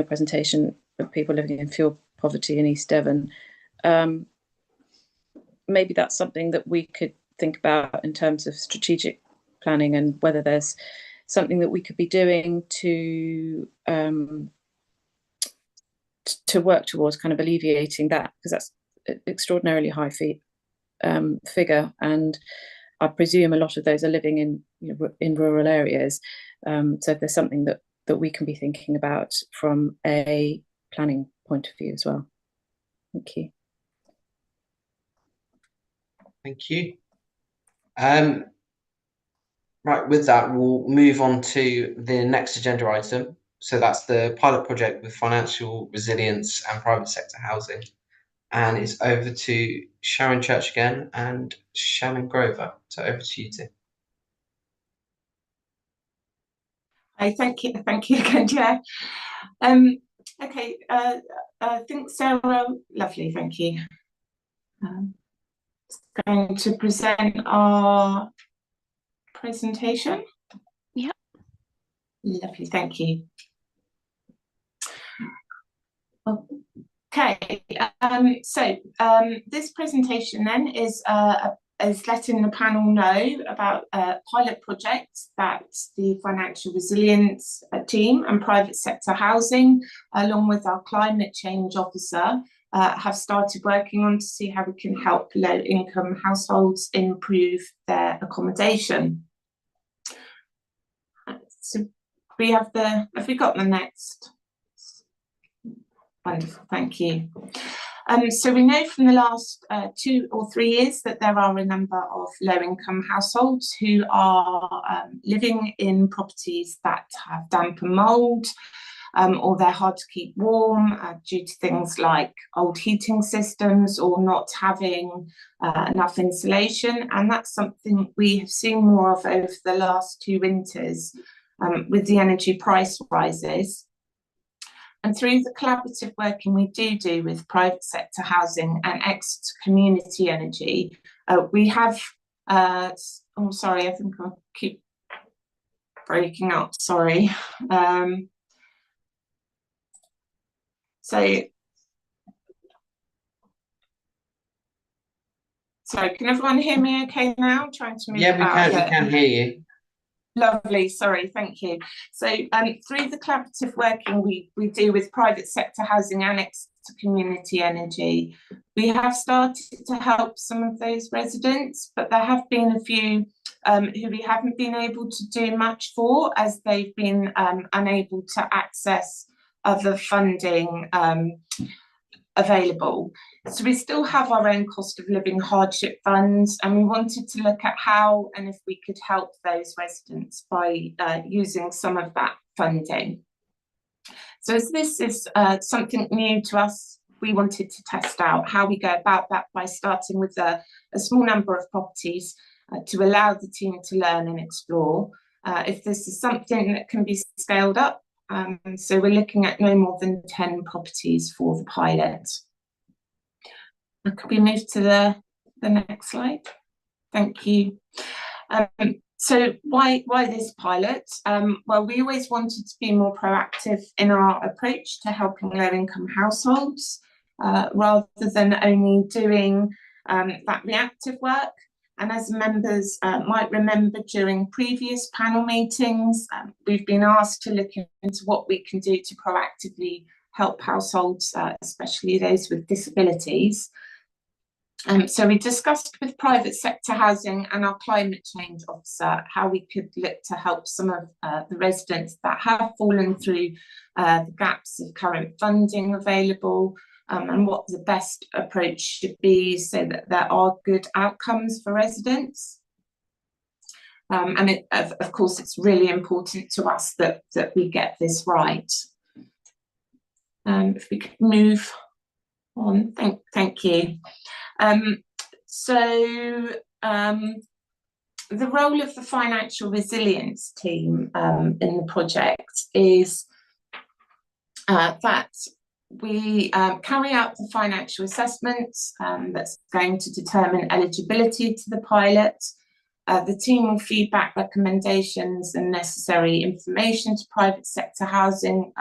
presentation of people living in fuel poverty in East Devon. Maybe that's something that we could think about in terms of strategic planning, and whether there's something that we could be doing to work towards kind of alleviating that, because that's an extraordinarily high figure, and I presume a lot of those are living in rural areas. So if there's something that we can be thinking about from a planning point of view as well. Thank you. Thank you. Right, with that, we'll move on to the next agenda item. So that's the pilot project with financial resilience and private sector housing. And it's over to Sharon Church again and Shannon Grover. So over to you two. Hi, thank you again, Chair. Okay, I think Sarah, lovely, thank you. Going to present our presentation. Yep. Lovely, thank you. Okay, so this presentation then is letting the panel know about a pilot project that the financial resilience team and private sector housing, along with our climate change officer, have started working on to see how we can help low-income households improve their accommodation. So have we got the next? Wonderful, thank you. So we know from the last 2 or 3 years that there are a number of low-income households who are living in properties that have damp and mould, or they're hard to keep warm due to things like old heating systems or not having enough insulation. And that's something we have seen more of over the last 2 winters with the energy price rises. And through the collaborative working we do with private sector housing and Exeter Community Energy, we have, oh, sorry, I think I'll keep breaking up, sorry. Sorry, can everyone hear me okay now? I'm trying to move we can hear you. Lovely, sorry, thank you. So through the collaborative working we do with private sector housing and Exeter Community Energy, we have started to help some of those residents, but there have been a few who we haven't been able to do much for, as they've been unable to access other funding available. So we still have our own cost of living hardship funds, and we wanted to look at how and if we could help those residents by using some of that funding. So as this is something new to us, we wanted to test out how we go about that by starting with a small number of properties to allow the team to learn and explore if this is something that can be scaled up. So we're looking at no more than 10 properties for the pilot. Could we move to the next slide? Thank you. So why this pilot? Well, we always wanted to be more proactive in our approach to helping low-income households, rather than only doing that reactive work. And as members might remember, during previous panel meetings, we've been asked to look into what we can do to proactively help households, especially those with disabilities. So we discussed with private sector housing and our climate change officer how we could look to help some of the residents that have fallen through the gaps of current funding available, and what the best approach should be so that there are good outcomes for residents. And of course, it's really important to us that we get this right. If we could move on, thank you. The role of the financial resilience team in the project is that we carry out the financial assessments that's going to determine eligibility to the pilot. The team will feed back recommendations and necessary information to private sector housing.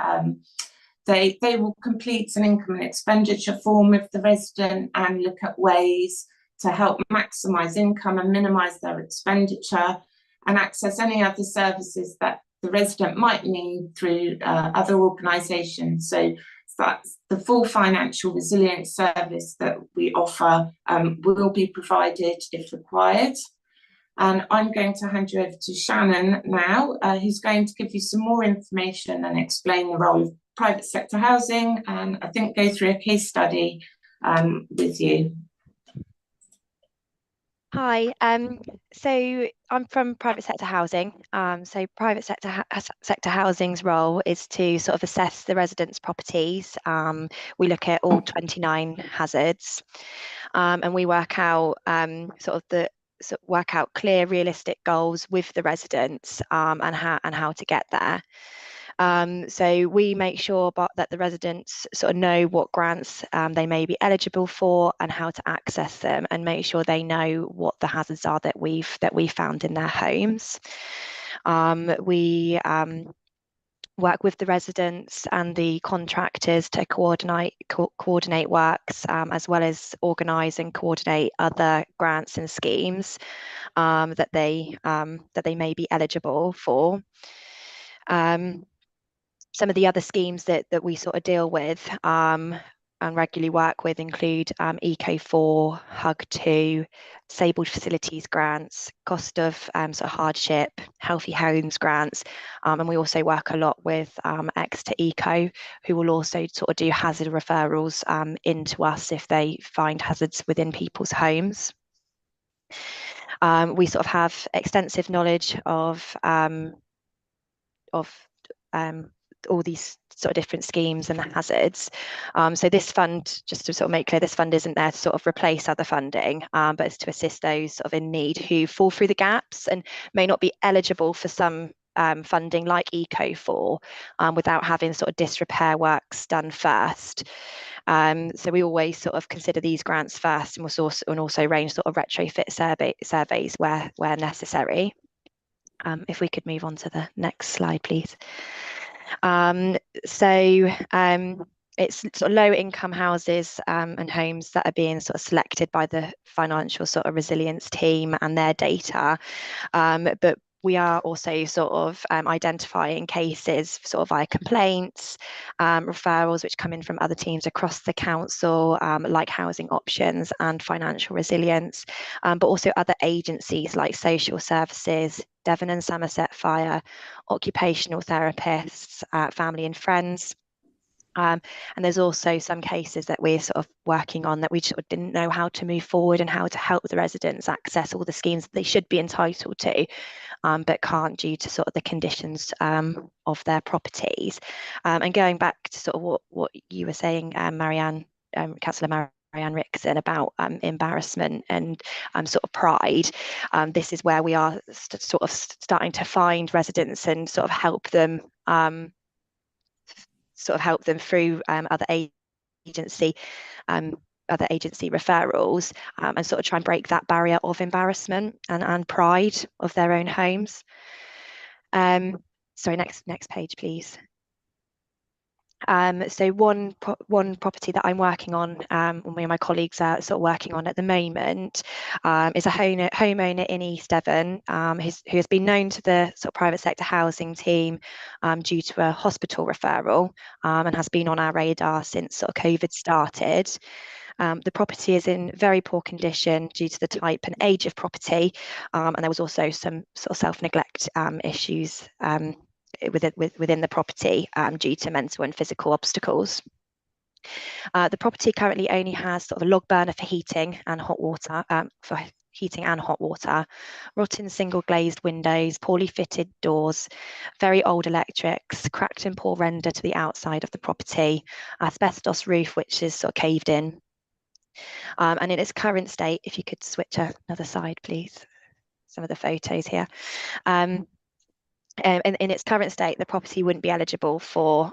They will complete an income and expenditure form with the resident and look at ways to help maximise income and minimise their expenditure, and access any other services that the resident might need through other organisations. So that's the full financial resilience service that we offer will be provided if required. And I'm going to hand you over to Shannon now, who's going to give you some more information and explain the role of private sector housing, and I think go through a case study with you. Hi, so I'm from private sector housing. So private sector housing's role is to sort of assess the residents' properties. We look at all 29 hazards, and we work out work out clear, realistic goals with the residents, and how to get there. So we make sure that the residents sort of know what grants they may be eligible for and how to access them, and make sure they know what the hazards are that we found in their homes. We work with the residents and the contractors to coordinate works, as well as organise and coordinate other grants and schemes that they may be eligible for. Some of the other schemes that we sort of deal with and regularly work with include Eco4, HUG2, disabled facilities grants, cost of sort of hardship, healthy homes grants, and we also work a lot with Exeter Eco, who will also sort of do hazard referrals into us if they find hazards within people's homes. We sort of have extensive knowledge of all these sort of different schemes and the hazards. So this fund, just to sort of make clear, this fund isn't there to sort of replace other funding, but it's to assist those sort of in need who fall through the gaps and may not be eligible for some funding like Eco4 without having sort of disrepair works done first. So we always sort of consider these grants first, and we'll also arrange sort of retrofit surveys where necessary. If we could move on to the next slide, please. It's sort of low income houses and homes that are being sort of selected by the financial sort of resilience team and their data, but we are also sort of identifying cases sort of via complaints, referrals which come in from other teams across the council, like Housing Options and Financial Resilience, but also other agencies like Social Services, Devon and Somerset Fire, occupational therapists, family and friends. And there's also some cases that we're sort of working on that we sort of didn't know how to move forward and how to help the residents access all the schemes that they should be entitled to, but can't due to sort of the conditions of their properties. And going back to sort of what you were saying, Marianne, Councillor Marianne Rickson, about embarrassment and sort of pride, this is where we are sort of starting to find residents and sort of help them through other agency other agency referrals, and sort of try and break that barrier of embarrassment and pride of their own homes. Sorry, next page, please. So one property that I'm working on, me and my colleagues are sort of working on at the moment, is a homeowner in East Devon, who has been known to the sort of private sector housing team due to a hospital referral, and has been on our radar since sort of COVID started. The property is in very poor condition due to the type and age of property, and there was also some sort of self-neglect issues within the property due to mental and physical obstacles. The property currently only has sort of a log burner for heating and hot water, rotten single glazed windows, poorly fitted doors, very old electrics, cracked and poor render to the outside of the property, asbestos roof which is sort of caved in. And in its current state, if you could switch another slide, please. Some of the photos here. In its current state, the property wouldn't be eligible for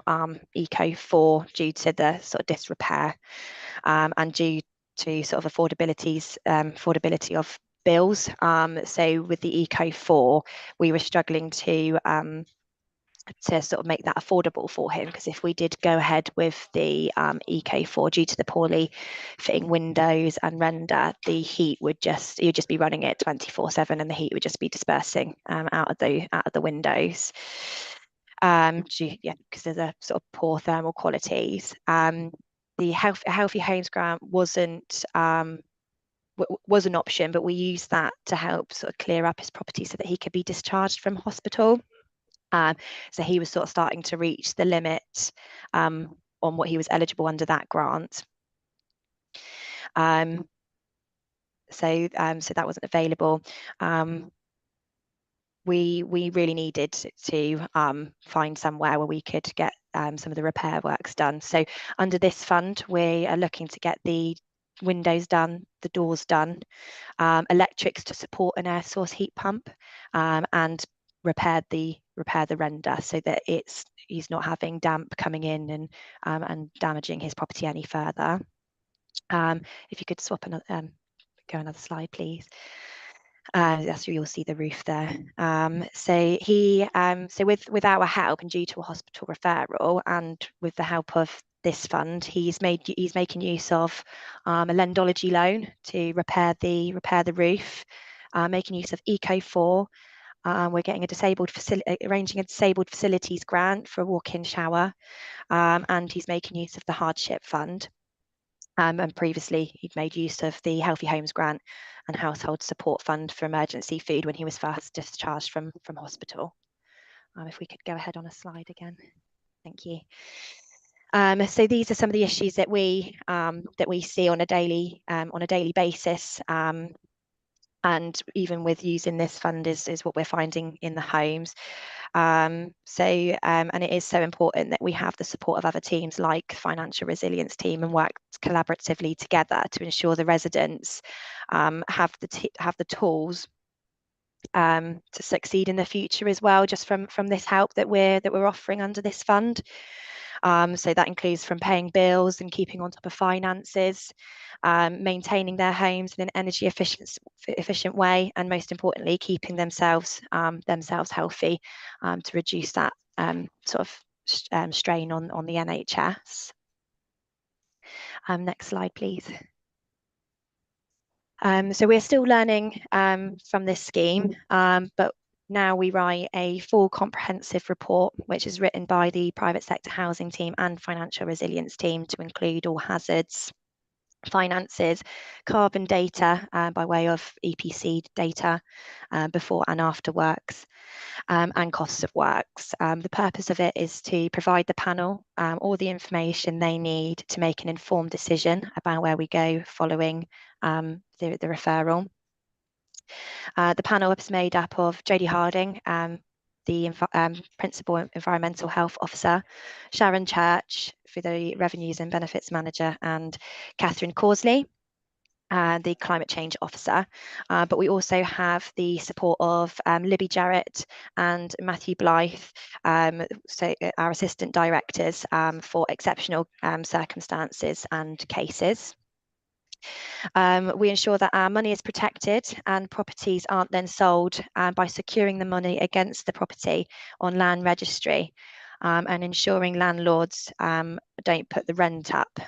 Eco 4 due to the sort of disrepair, and due to sort of affordability of bills. So with the Eco 4, we were struggling to sort of make that affordable for him, because if we did go ahead with the Eco 4, due to the poorly fitting windows and render, the heat would you'd just be running it 24/7, and the heat would just be dispersing out of the windows, because of the sort of poor thermal qualities. The Healthy Homes grant was an option, but we used that to help sort of clear up his property so that he could be discharged from hospital. So he was sort of starting to reach the limit on what he was eligible under that grant. So that wasn't available. We really needed to find somewhere where we could get some of the repair works done. So under this fund, we are looking to get the windows done, the doors done, electrics to support an air source heat pump, and repair the render so that he's not having damp coming in and damaging his property any further. If you could swap another slide, please. That's where you'll see the roof there. So with our help, and due to a hospital referral, and with the help of this fund, he's making use of a Lendology loan to repair the roof, making use of Eco 4. We're getting arranging a disabled facilities grant for a walk-in shower, and he's making use of the hardship fund. And previously he'd made use of the Healthy Homes grant and household support fund for emergency food when he was first discharged from hospital. If we could go ahead on a slide again, thank you. So these are some of the issues that we see on a daily basis. And even with using this fund is what we're finding in the homes. And it is so important that we have the support of other teams like Financial Resilience team, and work collaboratively together to ensure the residents have the tools to succeed in the future as well, just from this help that we're offering under this fund. So that includes from paying bills and keeping on top of finances, maintaining their homes in an energy efficient way, and most importantly, keeping themselves healthy to reduce that sort of strain on the NHS. Next slide, please. So we're still learning from this scheme, but now we write a full comprehensive report, which is written by the private sector housing team and financial resilience team to include all hazards, finances, carbon data by way of EPC data, before and after works, and costs of works. The purpose of it is to provide the panel all the information they need to make an informed decision about where we go following the referral. The panel is made up of Jodie Harding, the Principal Environmental Health Officer, Sharon Church, for the Revenues and Benefits Manager, and Catherine Causley, the Climate Change Officer. But we also have the support of Libby Jarrett and Matthew Blythe, so our Assistant Directors for exceptional circumstances and cases. We ensure that our money is protected and properties aren't then sold by securing the money against the property on land registry, and ensuring landlords don't put the rent up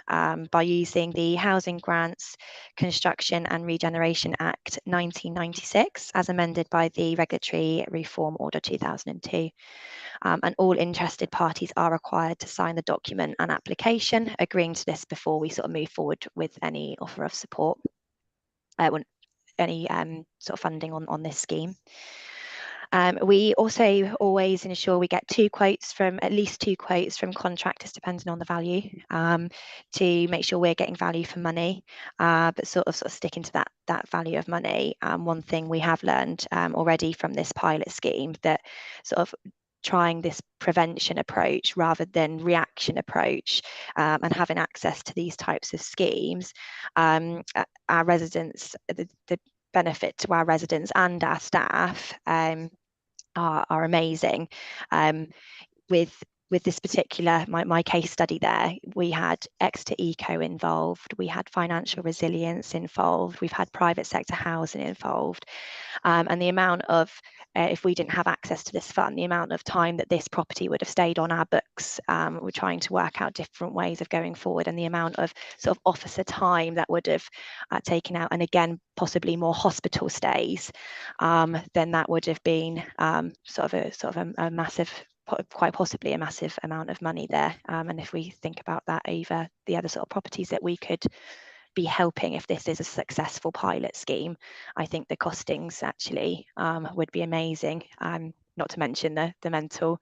by using the Housing Grants, Construction and Regeneration Act 1996 as amended by the Regulatory Reform Order 2002. And all interested parties are required to sign the document and application agreeing to this before we sort of move forward with any offer of support, any sort of funding on this scheme. We also always ensure we get at least two quotes from contractors, depending on the value, to make sure we're getting value for money, but sort of sticking to that value of money. One thing we have learned already from this pilot scheme, that sort of trying this prevention approach rather than reaction approach, and having access to these types of schemes, our residents, the benefit to our residents and our staff are amazing. With this particular, my case study there, we had Exeter Eco involved, we had financial resilience involved, we've had private sector housing involved, and the amount of, if we didn't have access to this fund, the amount of time that this property would have stayed on our books, we're trying to work out different ways of going forward, and the amount of sort of officer time that would have taken out, and again, possibly more hospital stays, then that would have been sort of a massive, quite possibly a massive amount of money there. And if we think about that over the other sort of properties that we could be helping, if this is a successful pilot scheme, I think the costings actually would be amazing, not to mention the mental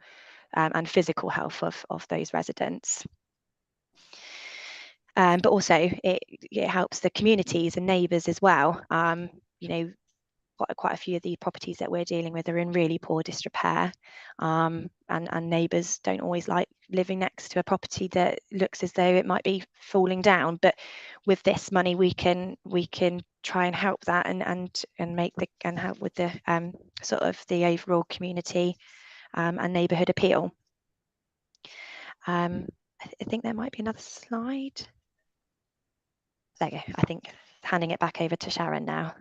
and physical health of those residents. But also it helps the communities and neighbours as well. You know, quite a few of the properties that we're dealing with are in really poor disrepair, and neighbours don't always like living next to a property that looks as though it might be falling down. But with this money, we can try and help that and make and help with the sort of the overall community and neighbourhood appeal. I think there might be another slide. There you go. I think handing it back over to Sharon now.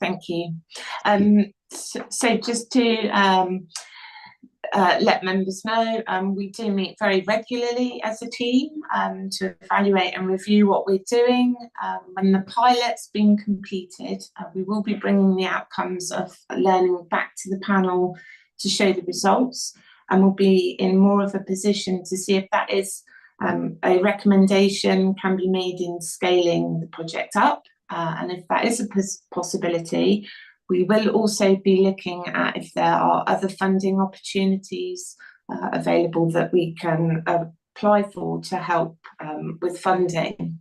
Thank you. So just to let members know, we do meet very regularly as a team to evaluate and review what we're doing. When the pilot's been completed, we will be bringing the outcomes of learning back to the panel to show the results, and we'll be in more of a position to see if that is a recommendation can be made in scaling the project up. And if that is a possibility, we will also be looking at if there are other funding opportunities available that we can apply for to help with funding.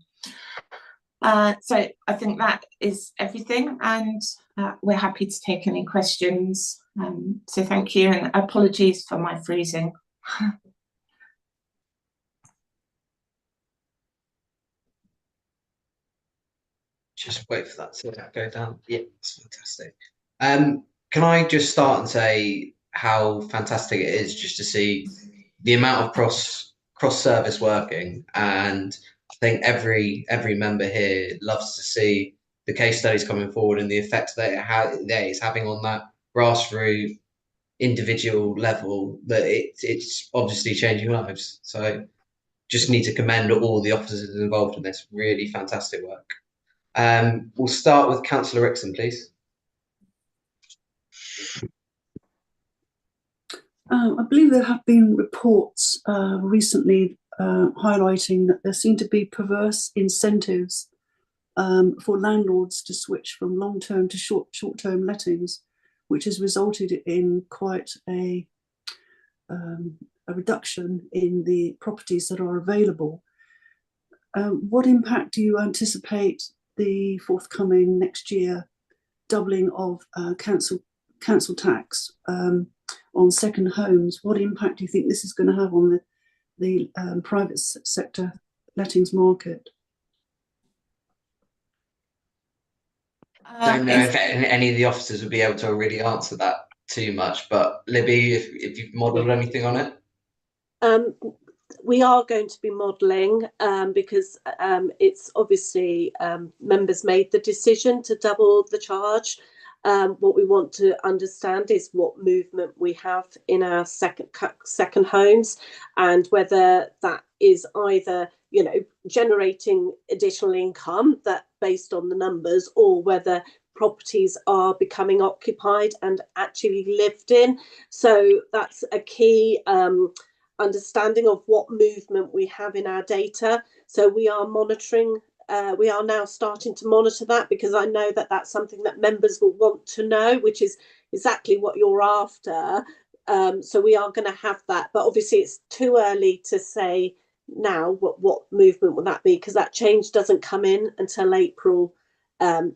So I think that is everything, and we're happy to take any questions. So thank you, and apologies for my freezing. Just wait for that to go down. Yeah, that's fantastic. Can I just start and say how fantastic it is just to see the amount of cross service working, and I think every member here loves to see the case studies coming forward and the effect that it's having on that grassroots individual level, that it's obviously changing lives. So just need to commend all the officers involved in this. Really fantastic work. We'll start with Councillor Rixon, please. I believe there have been reports recently highlighting that there seem to be perverse incentives for landlords to switch from long-term to short-term lettings, which has resulted in quite a reduction in the properties that are available. What impact do you anticipate the forthcoming next year doubling of council tax on second homes? What impact do you think this is going to have on the private sector lettings market? I don't know if any of the officers would be able to really answer that too much, but Libby, if you've modelled anything on it. we are going to be modelling because it's obviously members made the decision to double the charge. What we want to understand is what movement we have in our second homes, and whether that is either, you know, generating additional income that based on the numbers, or whether properties are becoming occupied and actually lived in. So that's a key understanding of what movement we have in our data. So we are monitoring. We are now starting to monitor that, because I know that that's something that members will want to know, which is exactly what you're after. So we are going to have that, but obviously it's too early to say now what movement will that be, because that change doesn't come in until April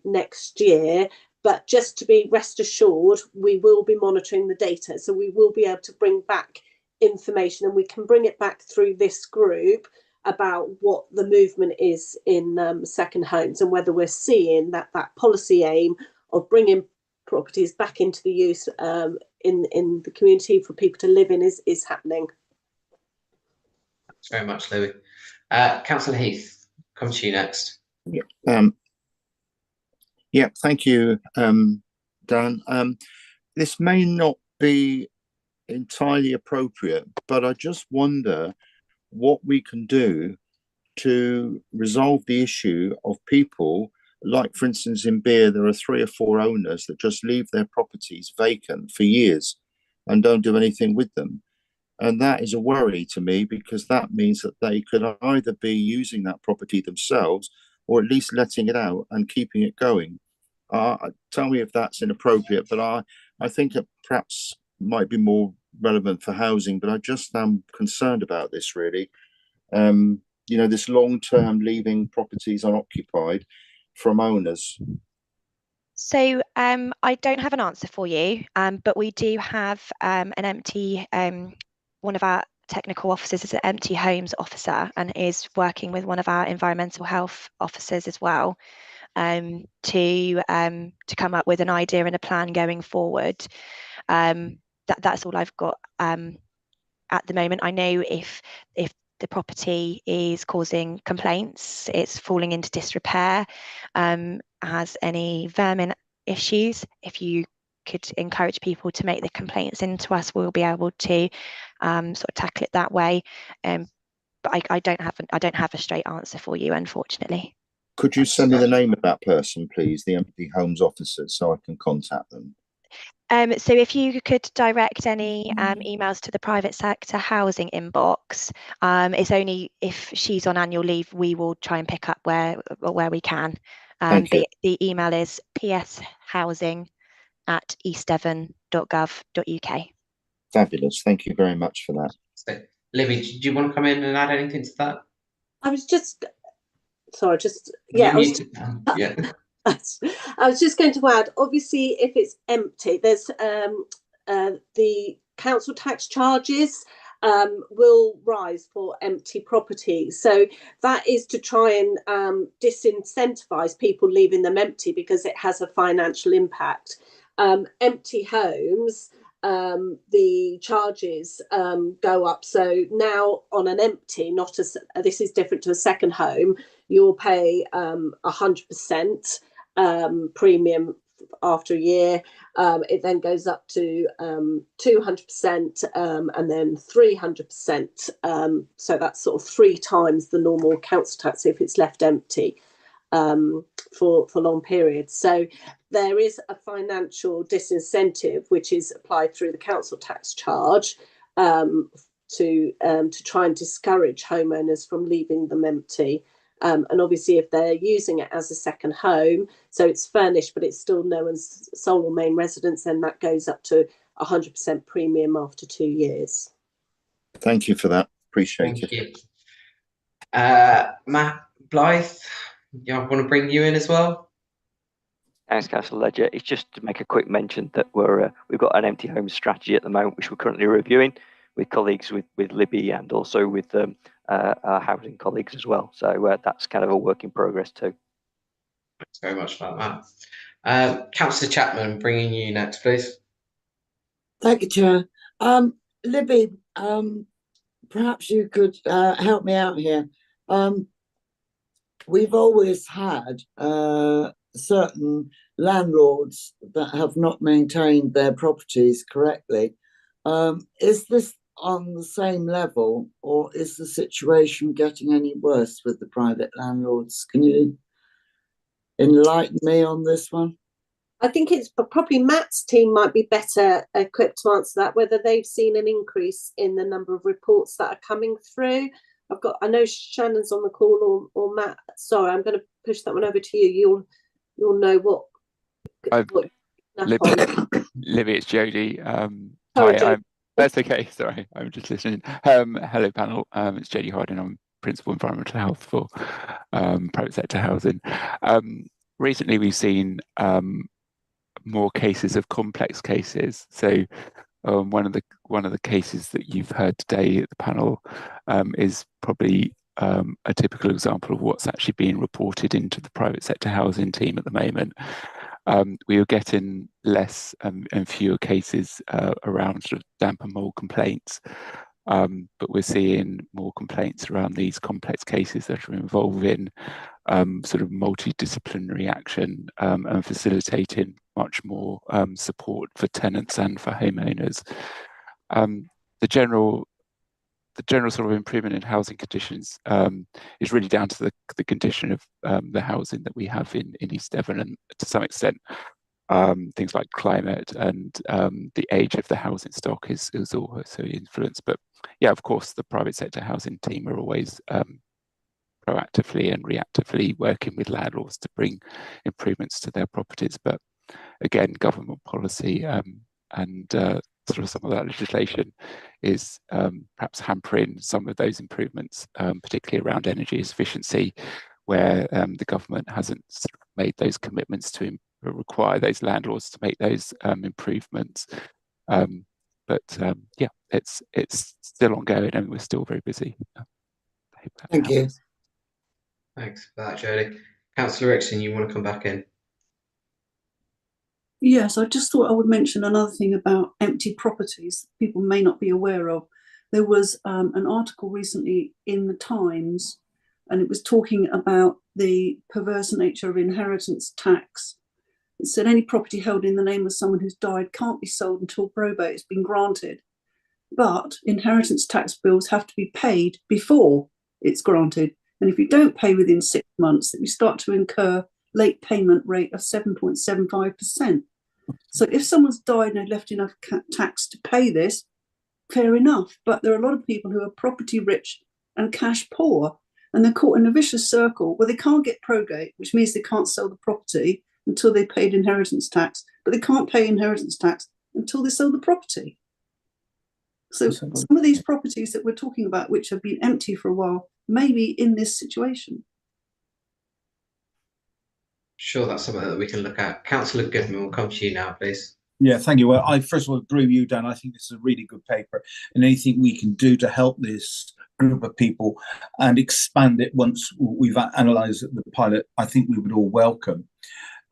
next year. But just to be rest assured, we will be monitoring the data, so we will be able to bring back information, and we can bring it back through this group about what the movement is in second homes, and whether we're seeing that policy aim of bringing properties back into the use in the community for people to live in is happening. Thanks very much, Louis. Councillor Heath, come to you next. Yeah, thank you, Dan. This may not be entirely appropriate, but I just wonder what we can do to resolve the issue of people, like, for instance, in Beer, there are 3 or 4 owners that just leave their properties vacant for years and don't do anything with them. And that is a worry to me, because that means that they could either be using that property themselves, or at least letting it out and keeping it going. Tell me if that's inappropriate, but I think it perhaps might be more relevant for housing, but I just am concerned about this, really. You know, this long-term leaving properties unoccupied from owners. So I don't have an answer for you, but we do have an empty, one of our technical officers is an empty homes officer and is working with one of our environmental health officers as well, to come up with an idea and a plan going forward. That's all I've got at the moment. I know if the property is causing complaints, it's falling into disrepair, has any vermin issues, if you could encourage people to make the complaints into us, we'll be able to sort of tackle it that way. But I don't have a straight answer for you, unfortunately. Could you send me the name of that person, please, the empty homes officer, so I can contact them? So if you could direct any emails to the private sector housing inbox, it's only if she's on annual leave, we will try and pick up where we can. The email is pshousing@eastdevon.gov.uk. Fabulous. Thank you very much for that. So, Livy, do you want to come in and add anything to that? I was just, sorry, just, yeah. I was just going to add, obviously, if it's empty, there's the council tax charges will rise for empty properties. So that is to try and disincentivise people leaving them empty, because it has a financial impact. Empty homes, the charges go up. So now on an empty, this is different to a second home, you'll pay 100% premium after a year. It then goes up to 200% and then 300%. So that's sort of 3 times the normal council tax if it's left empty for long periods. So there is a financial disincentive which is applied through the council tax charge to try and discourage homeowners from leaving them empty. And obviously, if they're using it as a second home, so it's furnished, but it's still no one's sole or main residence, then that goes up to 100% premium after 2 years. Thank you for that. Appreciate it. You. Matt Blythe, I want to bring you in as well. Thanks, Councillor Ledger. It's just to make a quick mention that we've got an empty home strategy at the moment, which we're currently reviewing with colleagues with Libby and also with our housing colleagues as well. So that's kind of a work in progress too. Thanks very much for that. Councillor Chapman, bringing you next, please. Thank you, Chair. Libby, perhaps you could help me out here. We've always had certain landlords that have not maintained their properties correctly. Is this on the same level, or is the situation getting any worse with the private landlords? Can you enlighten me on this one? I think it's probably Matt's team might be better equipped to answer that, whether they've seen an increase in the number of reports that are coming through. I know Shannon's on the call, or Matt. Sorry, I'm going to push that one over to you. You'll know what. Libby, it's Jodie. Sorry, Hi, Jodie. That's okay. Sorry, I'm just listening. Hello, panel. It's Jodie Harding. I'm Principal Environmental Health for private sector housing. Recently, we've seen more cases of complex cases. So one of the cases that you've heard today at the panel is probably a typical example of what's actually being reported into the private sector housing team at the moment. We are getting less and fewer cases around sort of damp and mold complaints, but we're seeing more complaints around these complex cases that are involving sort of multidisciplinary action and facilitating much more support for tenants and for homeowners. The general sort of improvement in housing conditions is really down to the condition of the housing that we have in East Devon, and to some extent things like climate and the age of the housing stock is also influenced. But yeah, of course, the private sector housing team are always proactively and reactively working with landlords to bring improvements to their properties. But again, government policy and sort of some of that legislation is perhaps hampering some of those improvements, particularly around energy efficiency, where the government hasn't sort of made those commitments to require those landlords to make those improvements. But yeah, it's still ongoing, and we're still very busy. Thank you. Thanks for that, Jodie. Councillor Rickson, you want to come back in? Yes, I just thought I would mention another thing about empty properties people may not be aware of. There was an article recently in the Times, and it was talking about the perverse nature of inheritance tax. It said any property held in the name of someone who's died can't be sold until probate has been granted. But inheritance tax bills have to be paid before it's granted. And if you don't pay within 6 months, then you start to incur late payment rate of 7.75%. So if someone's died and had left enough tax to pay this, fair enough. But there are a lot of people who are property rich and cash poor, and they're caught in a vicious circle where they can't get probate, which means they can't sell the property until they paid inheritance tax, but they can't pay inheritance tax until they sell the property. So some of these properties that we're talking about, which have been empty for a while, may be in this situation. Sure, that's something that we can look at. Councillor Goodman, we'll come to you now, please. Yeah, thank you. Well, I first of all agree with you, Dan. I think this is a really good paper, and anything we can do to help this group of people and expand it once we've analysed the pilot, I think we would all welcome.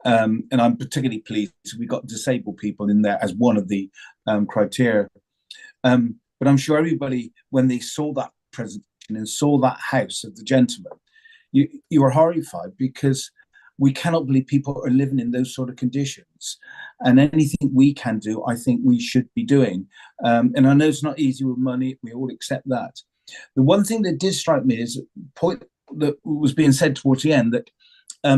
And I'm particularly pleased we got disabled people in there as one of the criteria. But I'm sure everybody, when they saw that presentation and saw that house of the gentleman, you were horrified, because we cannot believe people are living in those sort of conditions. And anything we can do, I think we should be doing. And I know it's not easy with money. We all accept that. The one thing that did strike me is a point that was being said towards the end, that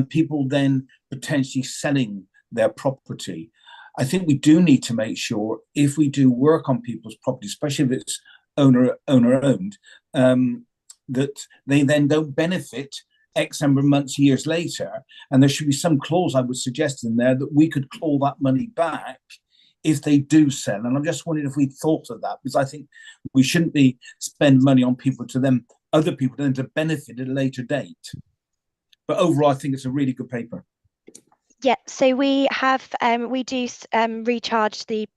people then potentially selling their property. I think we do need to make sure, if we do work on people's property, especially if it's owner owned, that they then don't benefit X number of months, years later. And there should be some clause, I would suggest, in there that we could claw that money back if they do sell. And I'm just wondering if we thought of that, because I think we shouldn't be spend money on people to then other people then to benefit at a later date. But overall, I think it's a really good paper. Yeah, so we have we do recharge the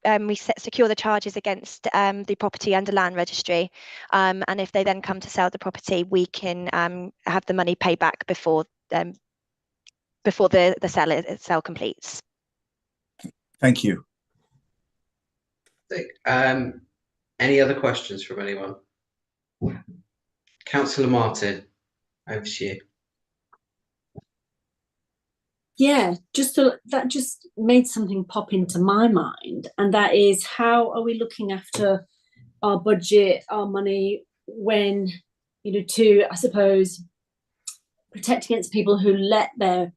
secure the charges against the property under land registry, and if they then come to sell the property, we can have the money paid back before the sale completes. Thank you. Any other questions from anyone? Councillor Martin, over to you. Yeah, that just made something pop into my mind, and that is, how are we looking after our budget, our money, when, to, I suppose, protect against people who let their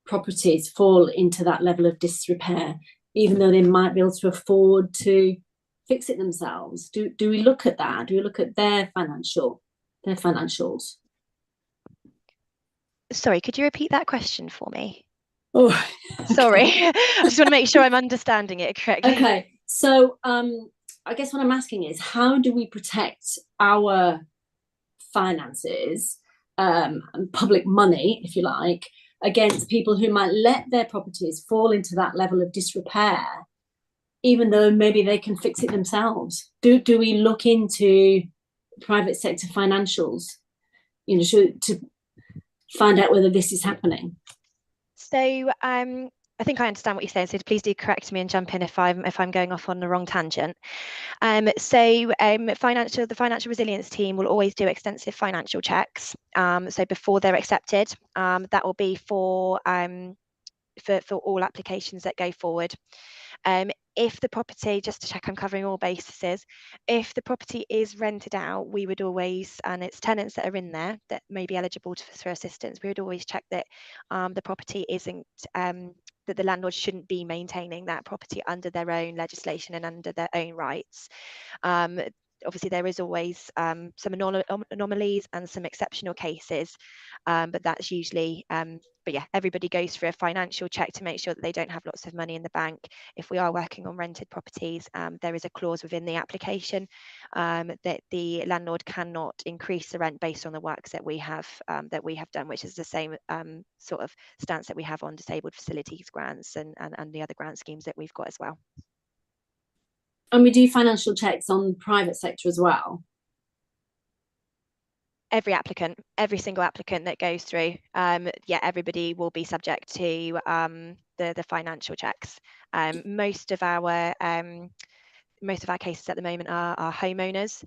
properties fall into that level of disrepair, even though they might be able to afford to fix it themselves. Do we look at that? Do we look at their financials? Sorry, could you repeat that question for me? Oh, sorry. I just want to make sure I'm understanding it correctly. Okay, so I guess what I'm asking is, how do we protect our finances and public money, if you like, against people who might let their properties fall into that level of disrepair, even though maybe they can fix it themselves? Do we look into private sector financials, to find out whether this is happening? So I think I understand what you're saying, so please do correct me and jump in if I'm going off on the wrong tangent. The financial resilience team will always do extensive financial checks. So before they're accepted, that will be for all applications that go forward. If the property, just to check I'm covering all bases, if the property is rented out, we would always, and it's tenants that are in there that may be eligible for assistance, we would always check that the property isn't, that the landlord shouldn't be maintaining that property under their own legislation and under their own rights. Obviously, there is always some anomalies and some exceptional cases, but that's usually, but yeah, everybody goes through a financial check to make sure that they don't have lots of money in the bank. If we are working on rented properties, there is a clause within the application that the landlord cannot increase the rent based on the works that we have done, which is the same sort of stance that we have on disabled facilities grants and the other grant schemes that we've got as well. And we do financial checks on the private sector as well? Every applicant, every single applicant that goes through, yeah, everybody will be subject to the financial checks. Most of our cases at the moment are homeowners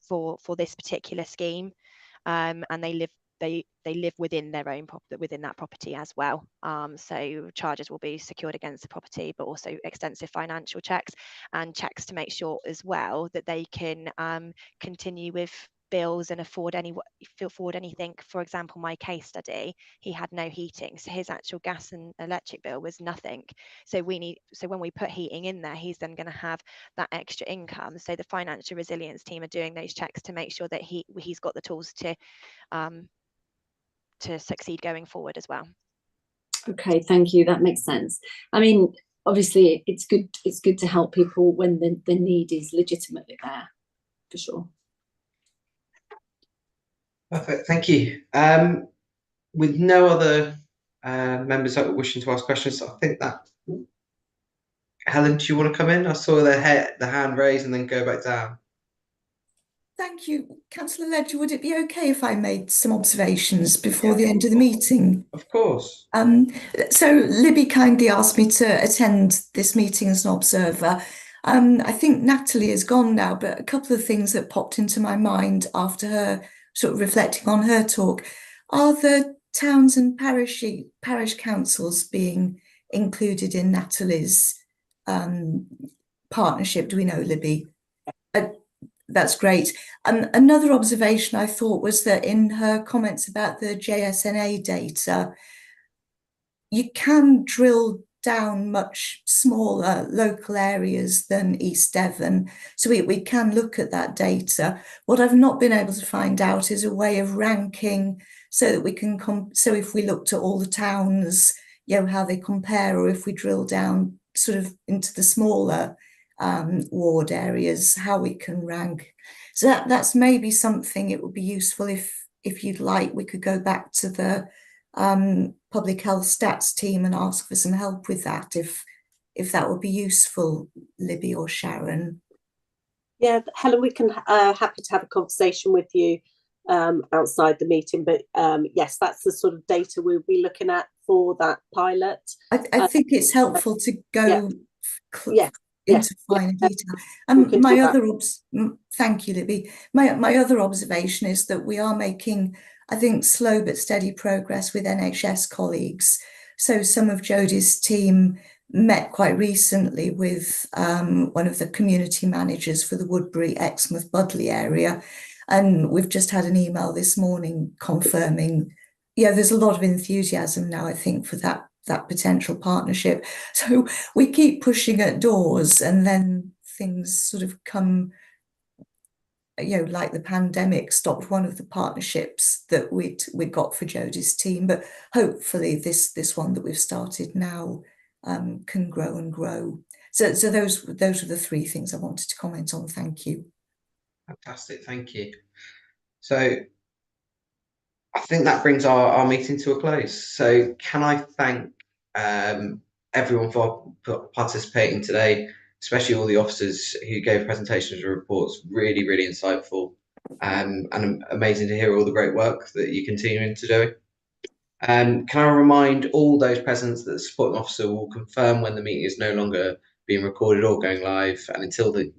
for this particular scheme, and they live within their own within that property as well. So charges will be secured against the property, but also extensive financial checks and checks to make sure as well that they can continue with bills and afford anything. For example, my case study, he had no heating, so his actual gas and electric bill was nothing. So when we put heating in there, he's then going to have that extra income. So the financial resilience team are doing those checks to make sure that he's got the tools to succeed going forward as well. Okay, thank you. That makes sense. I mean, obviously, it's good to help people when the need is legitimately there, for sure. Perfect, thank you. With no other members that were wishing to ask questions, I think that Helen, do you want to come in? I saw the hand raise and then go back down. Thank you. Councillor Ledger, would it be okay if I made some observations before the end of the meeting? Of course. So Libby kindly asked me to attend this meeting as an observer. I think Natalie is gone now, but a couple of things that popped into my mind after her sort of reflecting on her talk. Are the towns and parish councils being included in Natalie's partnership? Do we know, Libby? That's great. Another observation I thought was that in her comments about the JSNA data, you can drill down much smaller local areas than East Devon. So we can look at that data. What I've not been able to find out is a way of ranking so that we can, so if we looked at all the towns, how they compare, or if we drill down sort of into the smaller ward areas, how we can rank. So that's maybe something it would be useful if you'd like, we could go back to the public health stats team and ask for some help with that, if that would be useful, Libby or Sharon. Yeah, Helen, we can happy to have a conversation with you outside the meeting, but yes, that's the sort of data we'll be looking at for that pilot. I think it's helpful to go into finer detail. can My do that. other thank you, Libby. My other observation is that we are making, I think, slow but steady progress with NHS colleagues. So some of Jodie's team met quite recently with one of the community managers for the Woodbury, Exmouth, Budley area, and we've just had an email this morning confirming, yeah, there's a lot of enthusiasm now, I think, for that potential partnership. So we keep pushing at doors, and then things sort of come, you know, like the pandemic stopped one of the partnerships that we'd got for Jodie's team, but hopefully this one that we've started now can grow and grow. So those are the three things I wanted to comment on. Thank you. Fantastic, thank you. So I think that brings our meeting to a close. So can I thank everyone for participating today, especially all the officers who gave presentations and reports, really, really insightful, and amazing to hear all the great work that you're continuing to do. Can I remind all those present that the supporting officer will confirm when the meeting is no longer being recorded or going live, and until that